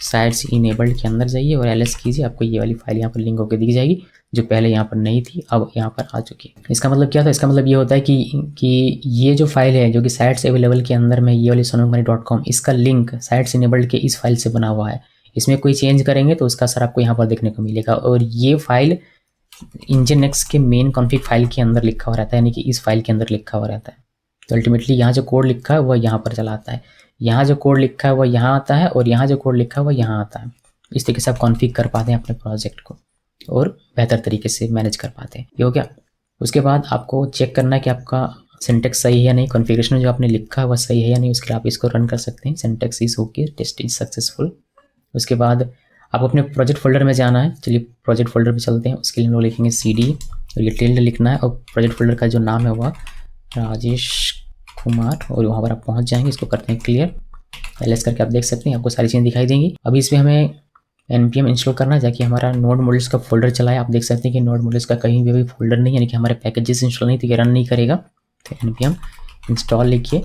साइट्स इनेबल्ड के अंदर जाइए और LS कीजिए, आपको ये वाली फाइल यहाँ पर लिंक होकर दिख जाएगी, जो पहले यहाँ पर नहीं थी अब यहाँ पर आ चुकी है। इसका मतलब क्या था, इसका मतलब ये होता है कि ये जो फाइल है जो कि साइट्स अवेलेबल के अंदर में ये वाली sonamkumari.com, इसका लिंक साइट्स इनेबल्ड के इस फाइल से बना हुआ है। इसमें कोई चेंज करेंगे तो उसका असर आपको यहाँ पर देखने को मिलेगा। और ये फाइल nginx के मेन कॉन्फ़िग फाइल के अंदर लिखा हुआ रहता है, यानी कि इस फाइल के अंदर लिखा हुआ रहता है। तो अल्टीमेटली यहाँ जो कोड लिखा है वह यहाँ पर चला आता है, यहाँ जो कोड लिखा है वह यहाँ आता है और यहाँ जो कोड लिखा है वह यहाँ आता है। इस तरीके से आप कॉन्फ़िग कर पाते हैं अपने प्रोजेक्ट को और बेहतर तरीके से मैनेज कर पाते हैं। ये हो गया। उसके बाद आपको चेक करना है कि आपका सिंटैक्स सही है या नहीं, कॉन्फ़िगरेशन जो आपने लिखा है वह सही है या नहीं, उसके लिए आप इसको रन कर सकते हैं। Syntax is okay, test is successful. उसके बाद आपको अपने प्रोजेक्ट फोल्डर में जाना है। चलिए प्रोजेक्ट फोल्डर पे चलते हैं। उसके लिए हम लोग लिखेंगे CD और ये टिल्ड लिखना है और प्रोजेक्ट फोल्डर का जो नाम है वह राजेश कुमार, और वहाँ पर आप पहुँच जाएंगे। इसको करते हैं क्लियर, LS करके आप देख सकते हैं आपको सारी चीज़ें दिखाई देंगी। अभी इसमें हमें npm इंस्टॉल करना है ताकि हमारा नोड मॉड्यूल्स का फोल्डर चलाए। आप देख सकते हैं कि नोड मॉड्यूल्स का कहीं भी फोल्डर नहीं, यानी कि हमारे पैकेजेस इंस्टॉल नहीं, तो ये रन नहीं करेगा। तो npm इंस्टॉल लिखिए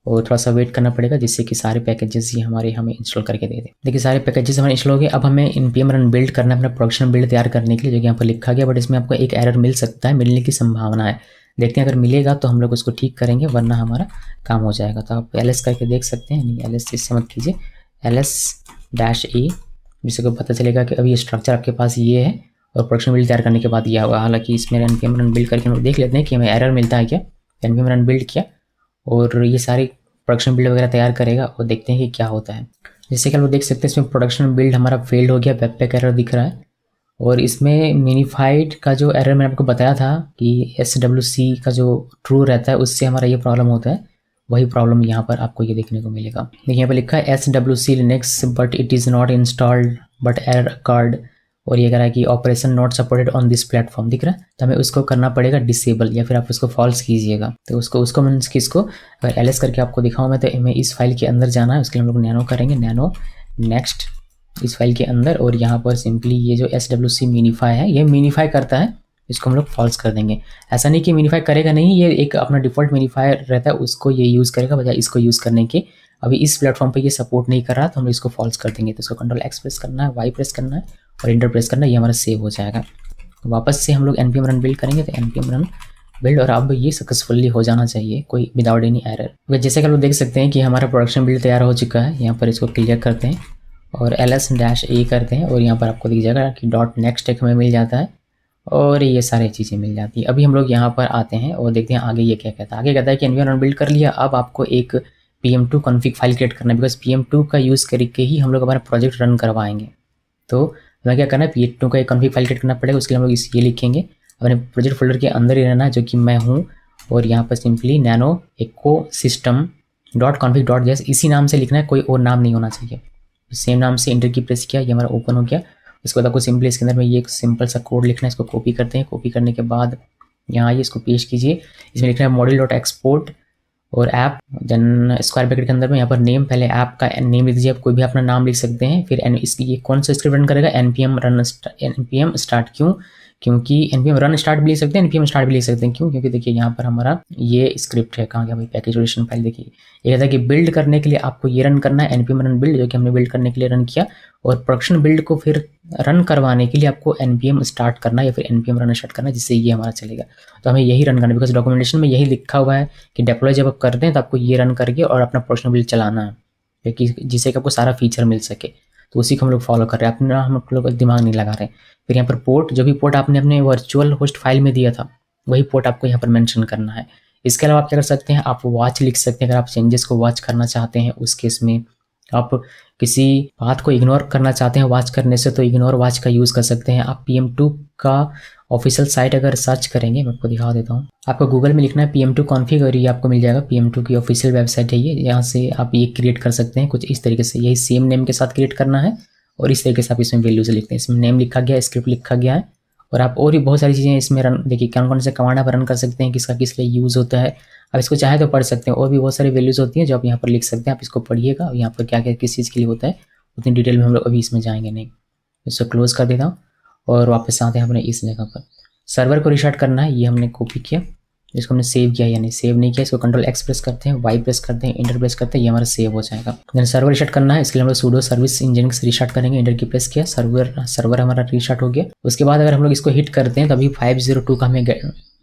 और थोड़ा सा वेट करना पड़ेगा जिससे कि सारे पैकेजेस ये हमें इंस्टॉल करके दे दे। देखिए सारे पैकेजेस हमारे इंस्टॉल हो गए। अब हमें npm रन बिल्ड करना है अपना प्रोडक्शन बिल्ड तैयार करने के लिए, जो कि यहाँ पर लिखा गया, बट इसमें आपको एक एरर मिल सकता है, मिलने की संभावना है। देखते हैं अगर मिलेगा तो हम लोग उसको ठीक करेंगे, वरना हमारा काम हो जाएगा। तो आप LS करके देख सकते हैं, नहीं LS इससे मत कीजिए, LS-A, जिससे को पता चलेगा कि अभी ये स्ट्रक्चर आपके पास ये है और प्रोडक्शन बिल्ड तैयार करने के बाद ये होगा। हालांकि इसमें npm रन बिल्ड करके हम लोग देख लेते हैं कि हमें एरर मिलता है क्या। npm रन बिल्ड किया और ये सारी प्रोडक्शन बिल्ड वगैरह तैयार करेगा और देखते हैं कि क्या होता है। जैसे कि आप लोग देख सकते हैं इसमें प्रोडक्शन बिल्ड हमारा फेल्ड हो गया, वेब पैक एरर दिख रहा है। और इसमें मिनीफाइड का जो एरर मैंने आपको बताया था कि SWC का जो ट्रू रहता है उससे हमारा ये प्रॉब्लम होता है, वही प्रॉब्लम यहाँ पर आपको ये देखने को मिलेगा। देखिए यहाँ पर लिखा है SWC Linux but it is not installed but error card, और ये कह रहा है कि operation not supported on this platform दिख रहा है। तो हमें उसको करना पड़ेगा डिसेबल, या फिर आप उसको फॉल्स कीजिएगा। तो उसको मीन्स कि इसको अगर LS करके आपको दिखाऊँ मैं, तो हमें इस फाइल के अंदर जाना है। उसके लिए हम लोग नैनो करेंगे, नैनो नेक्स्ट इस फाइल के अंदर, और यहाँ पर सिंपली ये जो SWC मिनीफाई है ये मिनीफाई करता है, इसको हम लोग फॉल्स कर देंगे। ऐसा नहीं कि मिनीफाई करेगा नहीं, ये एक अपना डिफ़ॉल्ट मिनीफायर रहता है, उसको ये यूज़ करेगा बजाय इसको यूज़ करने के। अभी इस प्लेटफॉर्म पे ये सपोर्ट नहीं कर रहा तो हम इसको फॉल्स कर देंगे। तो इसको कंट्रोल X प्रेस करना है, Y प्रेस करना है और इंटर प्रेस करना है, ये हमारा सेव हो जाएगा। वापस से हम लोग npm रन बिल्ड करेंगे, तो npm रन बिल्ड, और अब ये सक्सेसफुली हो जाना चाहिए कोई विदाउट एनी एरर। जैसे कि आप लोग देख सकते हैं कि हमारा प्रोडक्शन बिल्ड तैयार हो चुका है। यहाँ पर इसको क्लियर करते हैं और LS-A करते हैं और यहाँ पर आपको दिख जाएगा कि .next एक हमें मिल जाता है और ये सारी चीज़ें मिल जाती है। अभी हम लोग यहाँ पर आते हैं और देखते हैं आगे ये क्या कहता है। आगे कहता है कि npm रन बिल्ड कर लिया, अब आपको एक PM2 कॉन्फ़िग फाइल क्रिएट करना है, बिकॉज PM2 का यूज़ करके ही हम लोग हमारा प्रोजेक्ट रन करवाएंगे। तो हमें क्या करना है, PM2 का एक कॉन्फ़िग फाइल क्रिएट करना पड़ेगा। उसके लिए हम लोग ये लिखेंगे, अपने प्रोजेक्ट फोल्डर के अंदर ही रहना है जो कि मैं हूँ, और यहाँ पर simply nano echo system .config.js इसी नाम से लिखना है, कोई और नाम नहीं होना चाहिए। सेम नाम से इंटर की प्रेस किया, ये हमारा ओपन हो गया। उसके बाद आपको सिंपली इसके अंदर में ये एक सिंपल सा कोड लिखना है, इसको कॉपी करते हैं। कॉपी करने के बाद यहाँ आइए, इसको पेस्ट कीजिए। इसमें लिखना है module.export और ऐप देन स्क्वायर ब्रैकेट के अंदर में यहाँ पर नेम, पहले ऐप का नेम लिख दीजिए, आप कोई भी अपना नाम लिख सकते हैं। फिर इसकी ये कौन सा स्क्रिप्ट रन करेगा, npm स्टार्ट। क्योंकि npm रन स्टार्ट भी लिख सकते हैं, npm स्टार्ट भी लिख सकते हैं। क्योंकि देखिए यहाँ पर हमारा ये स्क्रिप्ट है, कहाँ गया भाई पैकेज लोकेशन फाइल, देखिए ये कहता है कि बिल्ड करने के लिए आपको ये रन करना है npm रन बिल्ड, जो कि हमने बिल्ड करने के लिए रन किया। और प्रोडक्शन बिल्ड को फिर रन करवाने के लिए आपको npm स्टार्ट करना है या फिर npm रन स्टार्ट करना है, जिससे ये हमारा चलेगा। तो हमें यही रन करना है, बिकॉज डॉक्यूमेंटेशन में यही लिखा हुआ है कि डिप्लॉय जब आप करते हैं तो आपको ये रन करके और अपना प्रोडक्शन बिल्ड चलाना है, क्योंकि जिससे कि आपको सारा फीचर मिल सके। तो उसी को हम लोग फॉलो कर रहे हैं, अपना हम लोग दिमाग नहीं लगा रहे हैं। फिर यहाँ पर पोर्ट, जो भी पोर्ट आपने अपने वर्चुअल होस्ट फाइल में दिया था वही पोर्ट आपको यहाँ पर मेंशन करना है। इसके अलावा आप क्या कर सकते हैं, आप वॉच लिख सकते हैं, अगर आप चेंजेस को वॉच करना चाहते हैं उस केस में। आप किसी बात को इग्नोर करना चाहते हैं वॉच करने से, तो इग्नोर वॉच का यूज़ कर सकते हैं। आप PM2 का ऑफिशियल साइट अगर सर्च करेंगे, मैं आपको दिखा देता हूँ, आपको गूगल में लिखना है PM2 कॉन्फ़िग और ये आपको मिल जाएगा। PM2 की ऑफिशियल वेबसाइट है ये, यहाँ से आप ये क्रिएट कर सकते हैं कुछ इस तरीके से। यही सेम नेम के साथ क्रिएट करना है और इस तरीके से आप इसमें वैल्यूज लिखते हैं। इसमें नेम लिखा गया है, स्क्रिप्ट लिखा गया है, और आप और भी बहुत सारी चीज़ें इसमें रन, देखिए कौन कौन से कमांड आप रन कर सकते हैं, किसका किस लिए यूज़ होता है, आप इसको चाहे तो पढ़ सकते हैं। और भी बहुत सारी वैल्यूज़ होती हैं जो आप यहाँ पर लिख सकते हैं, आप इसको पढ़िएगा। यहाँ पर क्या क्या किस चीज़ के लिए होता है उतनी डिटेल में हम लोग अभी इसमें जाएंगे नहीं। इसको क्लोज कर देता हूँ और वापस आते हैं अपने इस जगह पर। सर्वर को रिस्टार्ट करना है, ये हमने कॉपी किया, इसको हमने सेव किया या नहीं, सेव नहीं किया, इसको कंट्रोल X प्रेस करते हैं, Y प्रेस करते हैं, इंटर प्रेस करते हैं, ये हमारा सेव हो जाएगा। देन सर्वर रिस्टार्ट करना है, इसके लिए हम लोग sudo सर्विस इंजीनियरिंग से रिस्टार्ट करेंगे, इंटर की प्रेस किया, सर्वर हमारा रिस्टार्ट हो गया। उसके बाद अगर हम लोग इसको हिट करते हैं तो अभी 502 का हमें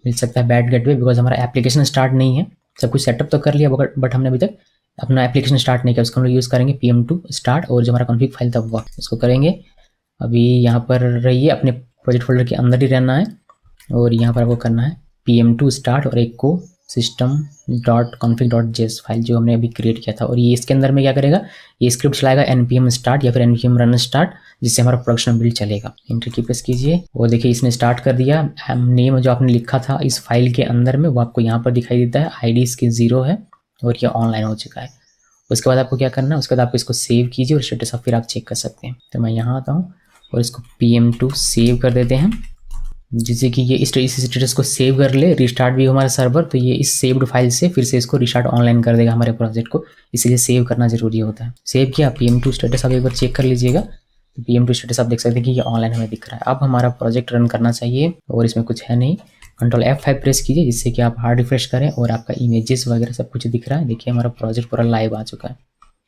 मिल सकता है बैड गेटवे, बिकॉज हमारा एप्लीकेशन स्टार्ट नहीं है। सब कुछ सेटअप तो कर लिया बट हमने अभी तक अपना एप्लीकेशन स्टार्ट नहीं किया। उसको हम लोग यूज़ करेंगे PM2 स्टार्ट, और जो हमारा कॉन्फ़िग फाइल था वो इसको करेंगे। अभी यहाँ पर रहिए, अपने प्रोजेक्ट फोल्डर के अंदर ही रहना है, और यहाँ पर आपको करना है PM2 स्टार्ट और एक को system.config.js फाइल जो हमने अभी क्रिएट किया था। और ये इसके अंदर में क्या करेगा, ये स्क्रिप्ट चलाएगा npm स्टार्ट या फिर npm रन स्टार्ट, जिससे हमारा प्रोडक्शन बिल्ड चलेगा। इंटर की प्रेस कीजिए और देखिए इसने स्टार्ट कर दिया। नेम जो आपने लिखा था इस फाइल के अंदर में वो आपको यहाँ पर दिखाई देता है, ID इसकी 0 है और ये ऑनलाइन हो चुका है। उसके बाद आपको क्या करना है, उसके बाद आपको इसको सेव कीजिए और स्टेटस आप फिर आप चेक कर सकते हैं। तो मैं यहाँ आता हूँ और इसको PM2 सेव कर देते हैं, जिससे कि ये इस स्टेटस को सेव कर ले। रिस्टार्ट भी हमारा सर्वर, तो ये इस सेव्ड फाइल से फिर से इसको रिस्टार्ट ऑनलाइन कर देगा हमारे प्रोजेक्ट को, इसलिए सेव करना जरूरी होता है। सेव किया, PM2 स्टेटस आप एक बार चेक कर लीजिएगा। तो PM2 स्टेटस आप देख सकते हैं कि ये ऑनलाइन हमें दिख रहा है। अब हमारा प्रोजेक्ट रन करना चाहिए और इसमें कुछ है नहीं। कंट्रोल F5 प्रेस कीजिए, जिससे कि आप हार्ड रिफ्रेश करें और आपका इमेजेस वगैरह सब कुछ दिख रहा है। देखिए हमारा प्रोजेक्ट पूरा लाइव आ चुका है।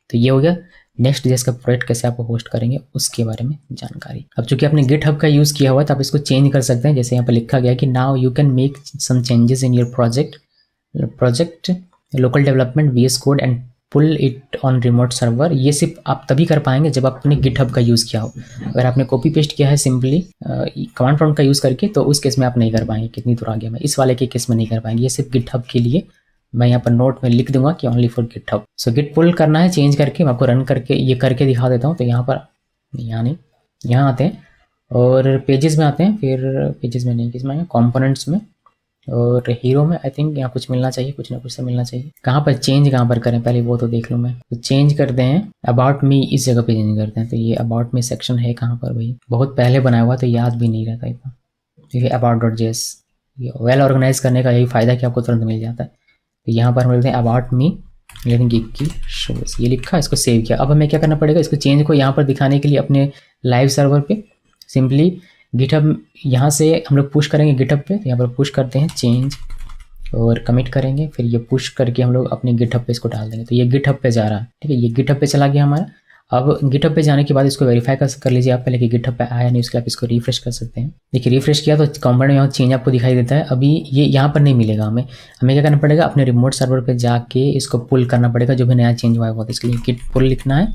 तो ये हो गया Next.js का प्रोजेक्ट कैसे आप होस्ट करेंगे उसके बारे में जानकारी। अब चूंकि आपने GitHub का यूज़ किया हुआ है तो आप इसको चेंज कर सकते हैं। जैसे यहाँ पर लिखा गया है कि now you can make some changes in your project local development VS code and pull it on remote server. ये सिर्फ आप तभी कर पाएंगे जब आपने GitHub का यूज़ किया हो। अगर आपने कॉपी पेस्ट किया है सिंपली कमांड प्रॉम्प्ट का यूज़ करके, तो उस केस में आप नहीं कर पाएंगे। कितनी दूर आ गया मैं, इस वाले के केस में नहीं कर पाएंगे। ये सिर्फ GitHub के लिए मैं यहाँ पर नोट में लिख दूंगा कि only for GitHub। So git pull करना है चेंज करके, मैं आपको रन करके ये करके दिखा देता हूँ। तो यहाँ पर यहाँ नहीं, यहाँ आते हैं और पेजेस में आते हैं, फिर पेजेस में नहीं, किस में कंपोनेंट्स में और हीरो में। आई थिंक यहाँ कुछ मिलना चाहिए, कुछ ना कुछ तो मिलना चाहिए। कहाँ पर चेंज कहाँ पर करें पहले वो तो देख लूँ मैं। तो चेंज करते हैं अबाउट मी, इस जगह पे चेंज करते हैं। तो ये अबाउट मी सेक्शन है कहाँ पर भाई, बहुत पहले बनाया हुआ तो याद भी नहीं रहता इतना। ठीक है, about.js ये वेल ऑर्गेनाइज करने का यही फ़ायदा कि आपको तुरंत मिल जाता है। तो यहाँ पर हम लिखते हैं अबाउट मी लेकिन गिग की शोज, ये लिखा, इसको सेव किया। अब हमें क्या करना पड़ेगा, इसको चेंज को यहाँ पर दिखाने के लिए अपने लाइव सर्वर पे सिंपली GitHub यहाँ से हम लोग पुश करेंगे GitHub पे। तो यहाँ पर पुश करते हैं चेंज और कमिट करेंगे, फिर ये पुश करके हम लोग अपने GitHub पे इसको डाल देंगे। तो ये GitHub पे जा रहा है, ठीक है, ये GitHub पे चला गया हमारा। अब GitHub पे जाने के बाद इसको वेरीफाई कर लीजिए आप पहले कि GitHub पे आया नहीं, उसके आप इसको रिफ्रेश कर सकते हैं। देखिए रिफ्रेश किया तो कंपोनेंट में यहाँ चेंज आपको दिखाई देता है। अभी ये यहाँ पर नहीं मिलेगा, हमें क्या करना पड़ेगा, अपने रिमोट सर्वर पे जाके इसको पुल करना पड़ेगा जो भी नया चेंज हुआ है वो। तो इसके लिए गिट पुल लिखना है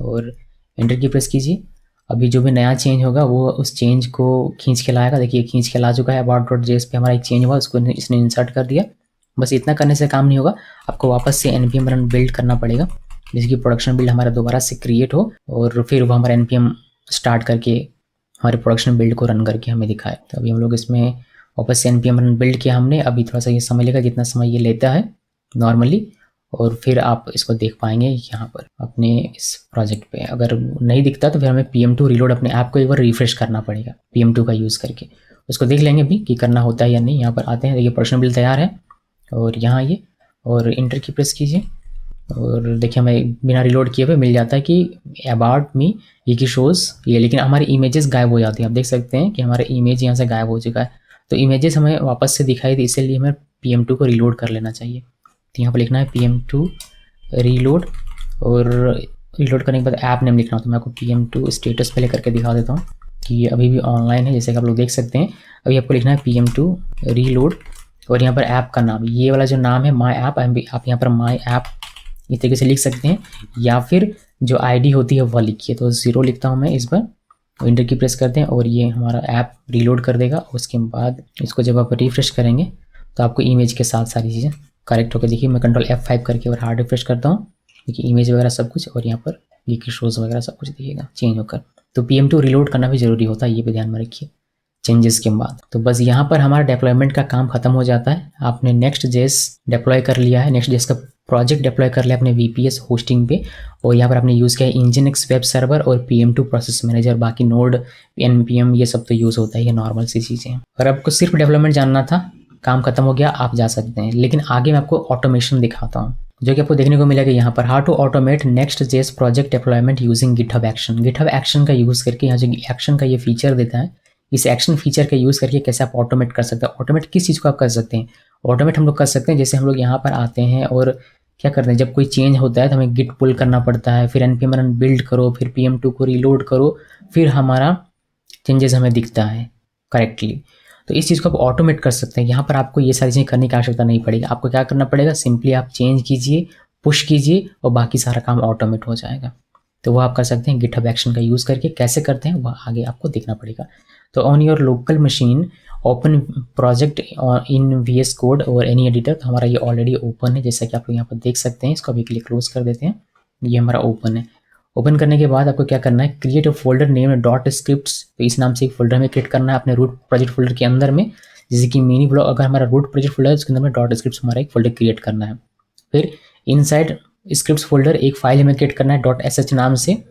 और एंटर की प्रेस कीजिए। अभी जो भी नया चेंज होगा वो उस चेंज को खींच के लाएगा। देखिए खींच के ला चुका है। about.js पे हमारा एक चेंज हुआ, उसको इसने इंसर्ट कर दिया। बस इतना करने से काम नहीं होगा, आपको वापस से npm रन बिल्ड करना पड़ेगा, जिसकी प्रोडक्शन बिल्ड हमारा दोबारा से क्रिएट हो और फिर वो हमारा npm स्टार्ट करके हमारे प्रोडक्शन बिल्ड को रन करके हमें दिखाए। तो अभी हम लोग इसमें वापस से npm रन बिल्ड किया हमने। अभी थोड़ा सा ये समय लेगा, जितना समय ये लेता है नॉर्मली, और फिर आप इसको देख पाएंगे यहाँ पर अपने इस प्रोजेक्ट पे। अगर नहीं दिखता तो फिर हमें PM2 रीलोड अपने ऐप को एक बार रिफ्रेश करना पड़ेगा PM2 का यूज़ करके। उसको देख लेंगे भी कि करना होता है या नहीं। यहाँ पर आते हैं, देखिए प्रोडक्शन बिल्ड तैयार है और यहाँ ये, और इंटर की प्रेस कीजिए और देखिए हमें बिना रिलोड किए हुए मिल जाता है कि अबाउट मी ये की शोज़ ये, लेकिन हमारी इमेजेस गायब हो जाती हैं। आप देख सकते हैं कि हमारा इमेज यहाँ से गायब हो चुका है। तो इमेजेस हमें वापस से दिखाई दी, इसलिए हमें PM2 को रीलोड कर लेना चाहिए। तो यहाँ पर लिखना है PM2 रीलोड और रीलोड करने के बाद ऐप नेम लिखना हो। तो मैं आपको PM2 स्टेटस पहले करके दिखा देता हूँ कि ये अभी भी ऑनलाइन है, जैसे कि आप लोग देख सकते हैं। अभी आपको लिखना है PM2 रीलोड और यहाँ पर ऐप का नाम, ये वाला जो नाम है माई ऐप, आप यहाँ पर माई ऐप इस तरीके से लिख सकते हैं, या फिर जो ID होती है वह लिखिए। तो 0 लिखता हूँ मैं इस बार, इंटर की प्रेस करते हैं और ये हमारा ऐप रीलोड कर देगा। उसके बाद इसको जब आप रिफ्रेश करेंगे तो आपको इमेज के साथ सारी चीज़ें करेक्ट होकर देखिए। मैं कंट्रोल F5 करके और हार्ड रिफ्रेश करता हूँ, देखिए इमेज वगैरह सब कुछ, और यहाँ पर ये की शोज़ वगैरह सब कुछ दिखेगा चेंज होकर। तो PM2 रीलोड करना भी ज़रूरी होता है, ये भी ध्यान में रखिए चेंजेस के बाद। तो बस यहाँ पर हमारा डेप्लॉयमेंट का काम खत्म हो जाता है। आपने Next.js डिप्लॉय कर लिया है, Next.js का प्रोजेक्ट डिप्लॉय कर लिया अपने VPS होस्टिंग पे, और यहाँ पर आपने यूज़ किया है Nginx वेब सर्वर और PM2 प्रोसेस मैनेजर। बाकी नोड NPM ये सब तो यूज़ होता है, ये नॉर्मल सी चीज़ें हैं। और आपको सिर्फ डेवलपमेंट जानना था, काम खत्म हो गया, आप जा सकते हैं। लेकिन आगे मैं आपको ऑटोमेशन दिखाता हूँ, जो कि आपको देखने को मिलेगा यहाँ पर, how to automate Next.js project deployment using GitHub action. GitHub action का यूज़ करके यहाँ जो एक्शन का ये फीचर देता है, इस एक्शन फीचर का यूज़ करके कैसे आप ऑटोमेट कर सकते हैं। ऑटोमेट किस चीज़ को आप कर सकते हैं? ऑटोमेट हम लोग कर सकते हैं, जैसे हम लोग यहाँ पर आते हैं और क्या करते हैं, जब कोई चेंज होता है तो हमें गिट पुल करना पड़ता है, फिर npm रन बिल्ड करो, फिर PM2 को रीलोड करो, फिर हमारा चेंजेस हमें दिखता है करेक्टली। तो इस चीज़ को आप ऑटोमेट कर सकते हैं। यहाँ पर आपको ये सारी चीज़ें करने की आवश्यकता नहीं पड़ेगी। आपको क्या करना पड़ेगा, सिंपली आप चेंज कीजिए, पुश कीजिए और बाकी सारा काम ऑटोमेट हो जाएगा। तो वो आप कर सकते हैं GitHub एक्शन का यूज़ करके। कैसे करते हैं वह आगे आपको देखना पड़ेगा। तो on your local machine open project in VS code और एनी एडिटर। तो हमारा ये ऑलरेडी ओपन है, जैसा कि आप लोग यहाँ पर देख सकते हैं। इसको अभी के लिए क्लोज कर देते हैं, ये हमारा ओपन है। ओपन करने के बाद आपको क्या करना है, create a folder name dot scripts. तो इस नाम से एक फोल्डर हमें क्रिएट करना है अपने रूट प्रोजेक्ट फोल्डर के अंदर में, जैसे कि मिनी ब्लॉग। अगर हमारा रूट प्रोजेक्ट फोल्डर है उसके अंदर में डॉट स्क्रिप्ट्स हमारा एक फोल्डर क्रिएट करना है। फिर इनसाइड स्क्रिप्ट्स फोल्डर एक फाइल हमें क्रिएट करना है .sh नाम से,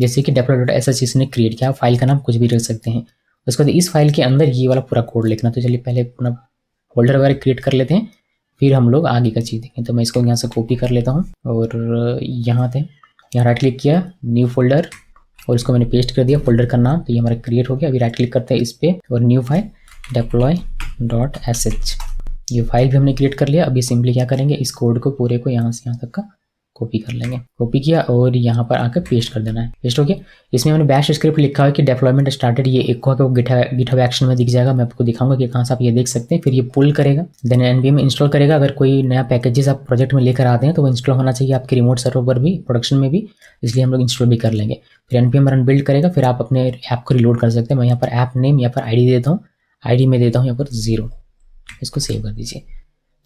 जैसे कि developer.sh इसने क्रिएट किया। फाइल का नाम कुछ भी रख सकते हैं। उसके बाद इस फाइल के अंदर ये वाला पूरा कोड लिखना। तो चलिए पहले अपना फोल्डर वगैरह क्रिएट कर लेते हैं, फिर हम लोग आगे का चीज़ देखें। तो मैं इसको यहाँ से कॉपी कर लेता हूँ और यहाँ राइट क्लिक किया, न्यू फोल्डर, और इसको मैंने पेस्ट कर दिया फोल्डर का नाम। तो ये हमारा क्रिएट हो गया। अभी राइट क्लिक करते हैं इस पर और न्यू फाइल deploy.sh, ये फाइल भी हमने क्रिएट कर लिया। अभी सिंपली क्या करेंगे, इस कोड को पूरे को यहाँ से यहाँ तक का कॉपी कर लेंगे। कॉपी किया और यहाँ पर आकर पेस्ट कर देना है। पेस्ट हो गया। इसमें हमने बैश स्क्रिप्ट लिखा है कि डेवलपमेंट स्टार्टेड, ये एक को GitHub एक्शन में दिख जाएगा। मैं आपको दिखाऊंगा कि कहाँ से आप ये देख सकते हैं। फिर ये पुल करेगा, देन npm इंस्टॉल करेगा। अगर कोई नया पैकेजेस आप प्रोजेक्ट में लेकर आते हैं तो वो इंस्टॉल होना चाहिए आपके रिमोट सर्वर पर भी, प्रोडक्शन में भी, इसलिए हम लोग इंस्टॉल भी कर लेंगे। फिर npm रन बिल्ड करेगा, फिर आप अपने ऐप को रिलोड कर सकते हैं। मैं यहाँ पर ऐप नेम, यहाँ पर ID देता हूँ, ID में देता हूँ यहाँ पर 0, इसको सेव कर दीजिए।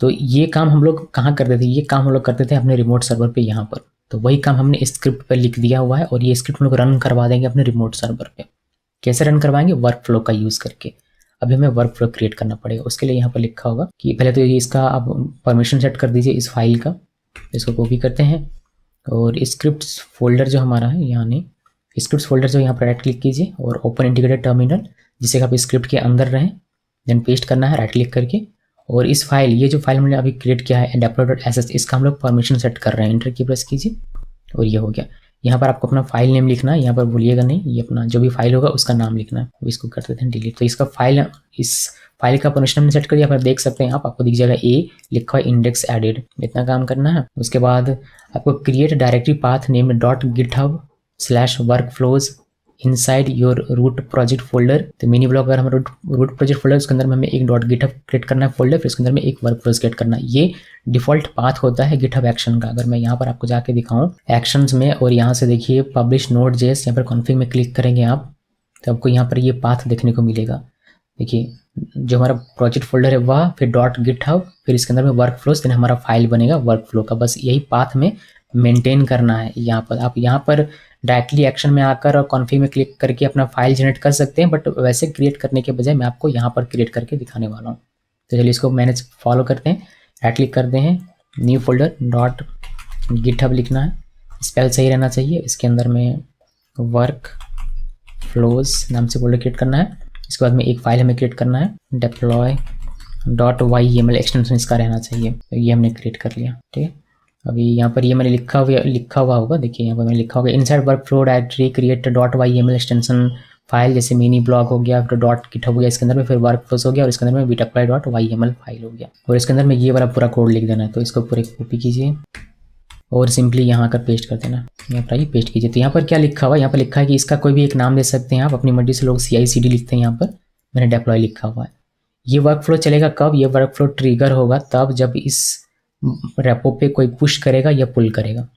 तो ये काम हम लोग कहाँ करते थे, ये काम हम लोग करते थे अपने रिमोट सर्वर पे यहाँ पर। तो वही काम हमने इस स्क्रिप्ट पर लिख दिया हुआ है और ये स्क्रिप्ट हम लोग रन करवा देंगे अपने रिमोट सर्वर पे। कैसे रन करवाएंगे, वर्क फ्लो का यूज़ करके। अभी हमें वर्क फ्लो क्रिएट करना पड़ेगा। उसके लिए यहाँ पर लिखा होगा कि पहले तो ये इसका आप परमिशन सेट कर दीजिए इस फाइल का। इसको कॉपी करते हैं और स्क्रिप्ट फोल्डर जो हमारा है, यानी स्क्रिप्ट फोल्डर जो यहाँ पर राइट क्लिक कीजिए और ओपन इंटीग्रेटेड टर्मिनल, जिससे आप स्क्रिप्ट के अंदर रहें, देन पेस्ट करना है राइट क्लिक करके। और इस फाइल, ये जो फाइल हमने अभी क्रिएट किया है deploy.sh, इसका हम लोग परमिशन सेट कर रहे हैं। इंटर की प्रेस कीजिए और ये हो गया। यहाँ पर आपको अपना फाइल नेम लिखना है, यहाँ पर भूलिएगा नहीं, ये अपना जो भी फाइल होगा उसका नाम लिखना है। अब इसको कर देते हैं डिलीट। तो इसका फाइल, इस फाइल का परमिशन हमने सेट कर दिया। आप देख सकते हैं, आपको दिख जाएगा A लिखा है इंडेक्स एडेड, इतना काम करना है। उसके बाद आपको create directory path name .github/workflows inside your root project folder. तो मिनी ब्लॉग अगर हमारा रूट प्रोजेक्ट फोल्डर, उसके अंदर में हमें एक .github क्रिएट करना है फोल्डर, फिर उसके अंदर में एक वर्क फ्लोज क्रिएट करना है। ये डिफॉल्ट पाथ होता है GitHub एक्शन का। अगर मैं यहाँ पर आपको जाके दिखाऊं एक्शंस में, और यहाँ से देखिए पब्लिश Node.js, यहाँ पर कॉन्फिग में क्लिक करेंगे आप, तो आपको यहाँ पर ये पाथ देखने को मिलेगा। देखिए जो हमारा प्रोजेक्ट फोल्डर है वह, फिर .github, फिर इसके अंदर में वर्क फ्लोज, देन हमारा फाइल बनेगा वर्क फ्लो का। बस यही पाथ में मेंटेन करना है। यहाँ पर आप यहाँ पर डायरेक्टली एक्शन में आकर और कॉन्फिग में क्लिक करके अपना फाइल जनरेट कर सकते हैं, बट वैसे क्रिएट करने के बजाय मैं आपको यहाँ पर क्रिएट करके दिखाने वाला हूँ। तो चलिए इसको मैनेज फॉलो करते हैं, राइट क्लिक करते हैं, न्यू फोल्डर .github लिखना है, स्पेल सही रहना चाहिए। इसके अंदर में वर्क फ्लोज नाम से फोल्डर क्रिएट करना है। इसके बाद में एक फाइल हमें क्रिएट करना है, deploy.sh, .yml एक्सटेंशन इसका रहना चाहिए। तो ये हमने क्रिएट कर लिया, ठीक है। अभी यहाँ पर ये मैंने लिखा हुआ होगा, देखिए यहाँ पर मैंने लिखा होगा inside work flow directory create .yml extension file, जैसे मिनी ब्लॉग हो गया, फिर .github हो गया, इसके अंदर में फिर वर्क फ्लोस हो गया, और इसके अंदर में bitapply.yml फाइल हो गया, और इसके अंदर में ये वाला पूरा कोड लिख देना है। तो इसको पूरे कॉपी कीजिए और सिंपली यहाँ आकर पेस्ट कर देना। यहाँ पर आइए पेस्ट कीजिए। तो यहाँ पर क्या लिखा हुआ है, यहाँ पर लिखा है कि इसका कोई भी एक नाम दे सकते हैं आप, अपनी मर्जी से लोग CI/CD लिखते हैं, यहाँ पर मैंने डेप्लॉय लिखा हुआ है। ये वर्क फ्लो चलेगा कब, ये वर्क फ्लो ट्रिगर होगा तब जब इस रेपो पे कोई पुश करेगा या पुल करेगा,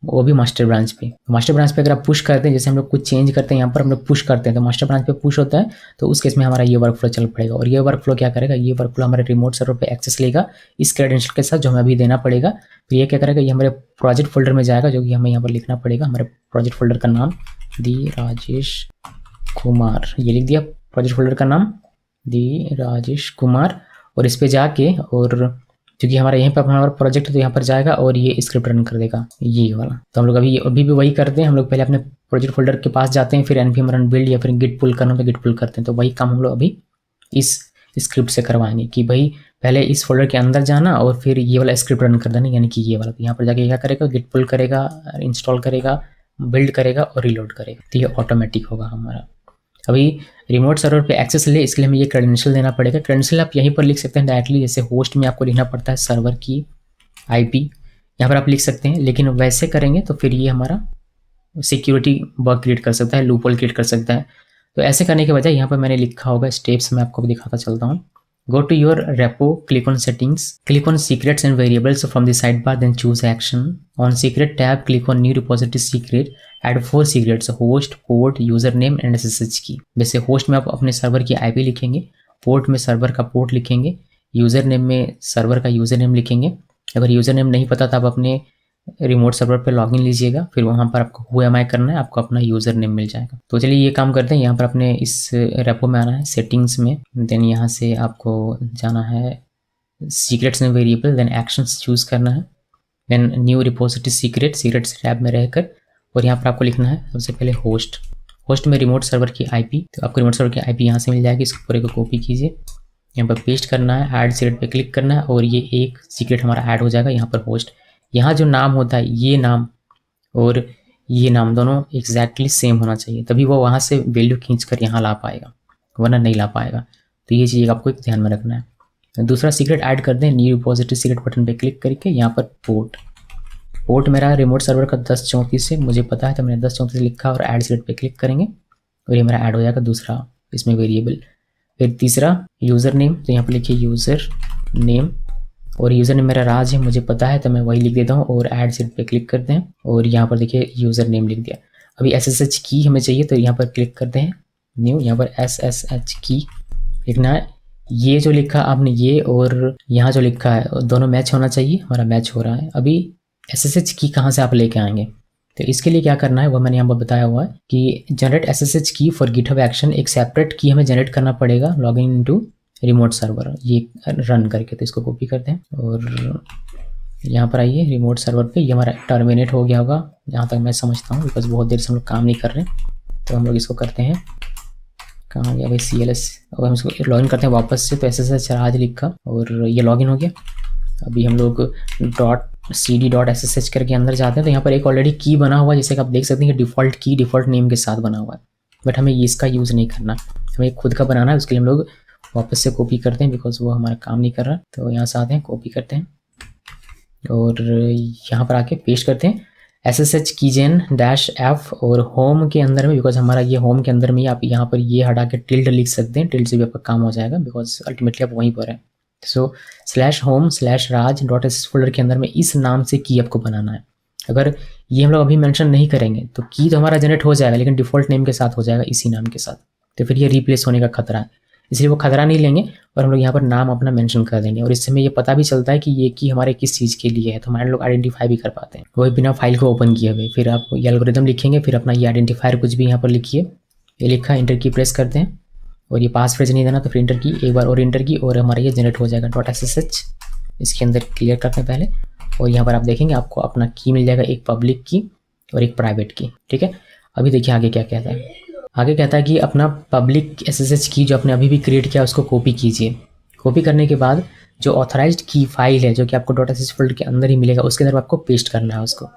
वो भी मास्टर ब्रांच पे। मास्टर ब्रांच पे अगर आप पुश करते हैं, जैसे हम लोग कुछ चेंज करते हैं, यहाँ पर हम लोग पुश करते हैं तो मास्टर ब्रांच पे पुश होता है, तो उस केस में हमारा ये वर्क फ्लो चल पड़ेगा। और ये वर्क फ्लो क्या करेगा, ये वर्क फ्लो हमारे रिमोट सर्वर पे एक्सेस लेगा इस क्रेडेंशियल के साथ जो हमें अभी देना पड़ेगा। फिर ये क्या करेगा, ये हमारे प्रोजेक्ट फोल्डर में जाएगा, जो कि हमें यहाँ पर लिखना पड़ेगा। हमारे प्रोजेक्ट फोल्डर का नाम दी राजेश कुमार, ये लिख दिया प्रोजेक्ट फोल्डर का नाम दी राजेश कुमार। और इस पे जाके, और क्योंकि हमारा यहीं पर हमारा प्रोजेक्ट है तो यहाँ पर जाएगा और ये स्क्रिप्ट रन कर देगा ये वाला। तो हम लोग अभी भी वही करते हैं, हम लोग पहले अपने प्रोजेक्ट फोल्डर के पास जाते हैं, फिर npm run build या फिर git pull करना तो git pull करते हैं। तो वही काम हम लोग अभी इस स्क्रिप्ट से करवाएंगे कि भाई पहले इस फोल्डर के अंदर जाना और फिर ये वाला स्क्रिप्ट रन कर देना, यानी कि ये वाला। तो यहाँ पर जाके क्या करेगा, git pull करेगा, इंस्टॉल करेगा, बिल्ड करेगा और रिलोड करेगा। तो ये ऑटोमेटिक होगा हमारा। अभी रिमोट सर्वर पे एक्सेस ले, इसके लिए हमें ये क्रेडेंशियल देना पड़ेगा। क्रेडेंशियल आप यहीं पर लिख सकते हैं डायरेक्टली, जैसे होस्ट में आपको लिखना पड़ता है सर्वर की IP, यहाँ पर आप लिख सकते हैं। लेकिन वैसे करेंगे तो फिर ये हमारा सिक्योरिटी बग क्रिएट कर सकता है, लूपहोल क्रिएट कर सकता है। तो ऐसे करने के बजाय यहाँ पर मैंने लिखा होगा स्टेप्स, मैं आपको दिखाता चलता हूँ। Go to your repo, click on settings, click on secrets and variables from the sidebar, then choose action. On secret tab, click on new repository secret, add 4 secrets, host, port, username and SSH key. वैसे host में आप अपने server की IP लिखेंगे, port में server का port लिखेंगे, user name में सर्वर का यूज़र नेम लिखेंगे। अगर यूज़र नेम नहीं पता तो आप अपने रिमोट सर्वर पे लॉगिन लीजिएगा, फिर वहाँ पर आपको who am I करना है, आपको अपना यूज़र नेम मिल जाएगा। तो चलिए ये काम करते हैं। यहाँ पर अपने इस रेपो में आना है, सेटिंग्स में, देन यहाँ से आपको जाना है secrets and variable, then actions चूज़ करना है, then new repository secrets tab में रहकर, और यहाँ पर आपको लिखना है सबसे पहले होस्ट में रिमोट सर्वर की IP। तो आपको रिमोट सर्वर की IP यहाँ से मिल जाएगी, इसको पूरे को कॉपी कीजिए, यहाँ पर पेस्ट करना है, ऐड सीक्रेट पे क्लिक करना है और ये एक सीक्रेट हमारा ऐड हो जाएगा। यहाँ पर होस्ट, यहाँ जो नाम होता है ये नाम और ये नाम दोनों एग्जैक्टली सेम होना चाहिए, तभी वो वहाँ से वैल्यू खींच कर यहाँ ला पाएगा, वरना नहीं ला पाएगा। तो ये चीज़ आपको एक ध्यान में रखना है। दूसरा सीक्रेट ऐड कर दें, न्यू रिपोजिटरी सीक्रेट बटन पे क्लिक करके यहाँ पर पोर्ट मेरा रिमोट सर्वर का 1034 है, मुझे पता है, तो मैंने 1034 लिखा और ऐड सीक्रेट पे क्लिक करेंगे और ये मेरा ऐड हो जाएगा दूसरा इसमें वेरिएबल। फिर तीसरा यूज़र नेम, तो यहाँ पर लिखिए यूज़र नेम, और यूज़र नेम मेरा राज है, मुझे पता है, तो मैं वही लिख देता हूँ और ऐड सीट पे क्लिक करते हैं और यहाँ पर देखिए यूज़र नेम लिख दिया। अभी SSH की हमें चाहिए, तो यहाँ पर क्लिक करते हैं न्यू, यहाँ पर SSH की लिखना है। ये जो लिखा आपने ये और यहाँ जो लिखा है दोनों मैच होना चाहिए, हमारा मैच हो रहा है। अभी SSH की कहाँ से आप लेके आएंगे, तो इसके लिए क्या करना है वो मैंने यहाँ पर बताया हुआ है कि जनरेट SSH की फॉर गिटहब एक्शन, एक सेपरेट की हमें जनरेट करना पड़ेगा लॉगिन इनटू रिमोट सर्वर, ये रन करके। तो इसको कॉपी करते हैं और यहाँ पर आइए रिमोट सर्वर पे, ये हमारा टर्मिनेट हो गया होगा जहाँ तक मैं समझता हूँ, बिकॉज बहुत देर से हम लोग काम नहीं कर रहे। तो हम लोग इसको करते हैं, कहाँ गया भाई CLS, और हम इसको लॉगिन करते हैं वापस से। तो SSH राज लिखा और ये लॉगिन हो गया। अभी हम लोग .cd.ssh करके अंदर जाते हैं, तो यहाँ पर एक ऑलरेडी की बना हुआ है, जैसे कि आप देख सकते हैं कि डिफ़ॉल्ट की डिफ़ॉल्ट नेम के साथ बना हुआ है, बट हमें इसका यूज़ नहीं करना, हमें खुद का बनाना है। उसके लिए हम लोग वापस से कॉपी करते हैं बिकॉज वो हमारा काम नहीं कर रहा। तो यहाँ से आते हैं, कॉपी करते हैं और यहाँ पर आके पेस्ट करते हैं SSH कीजेन -f और होम के अंदर में, बिकॉज हमारा ये होम के अंदर में आप यहाँ पर ये हटा के टिल्ड लिख सकते हैं, टिल्ड से भी आपका काम हो जाएगा बिकॉज अल्टीमेटली आप वहीं पर है। सो /home/raj.sh फोल्डर के अंदर में इस नाम से की आपको बनाना है। अगर ये हम लोग अभी मेंशन नहीं करेंगे तो की तो हमारा जनरेट हो जाएगा, लेकिन डिफ़ॉल्ट नेम के साथ हो जाएगा, इसी नाम के साथ। तो फिर ये रिप्लेस होने का खतरा है, इसलिए वो खतरा नहीं लेंगे और हम लोग यहाँ पर नाम अपना मेंशन कर देंगे। और इससे हमें ये पता भी चलता है कि ये की हमारे किस चीज़ के लिए है, तो हमारे लोग आइडेंटिफाई भी कर पाते हैं वही बिना फाइल को ओपन किए हुए। फिर आप ये एल्गोरिथम लिखेंगे, फिर अपना ये आइडेंटिफायर कुछ भी यहाँ पर लिखिए, ये लिखा, इंटर की प्रेस करते हैं और ये पास फ्रेज नहीं देना तो फिर इंटर की, एक बार और इंटर की और हमारा ये जनरेट हो जाएगा .ssh। इसके अंदर क्लियर करते हैं पहले, और यहाँ पर आप देखेंगे आपको अपना की मिल जाएगा, एक पब्लिक की और एक प्राइवेट की। ठीक है, अभी देखिए आगे क्या कहता है। आगे कहता है कि अपना पब्लिक SSH की जो आपने अभी भी क्रिएट किया उसको कॉपी कीजिए, कॉपी करने के बाद जो ऑथराइज्ड की फाइल है जो कि आपको .sh फोल्डर के अंदर ही मिलेगा उसके अंदर आपको पेस्ट करना है उसको।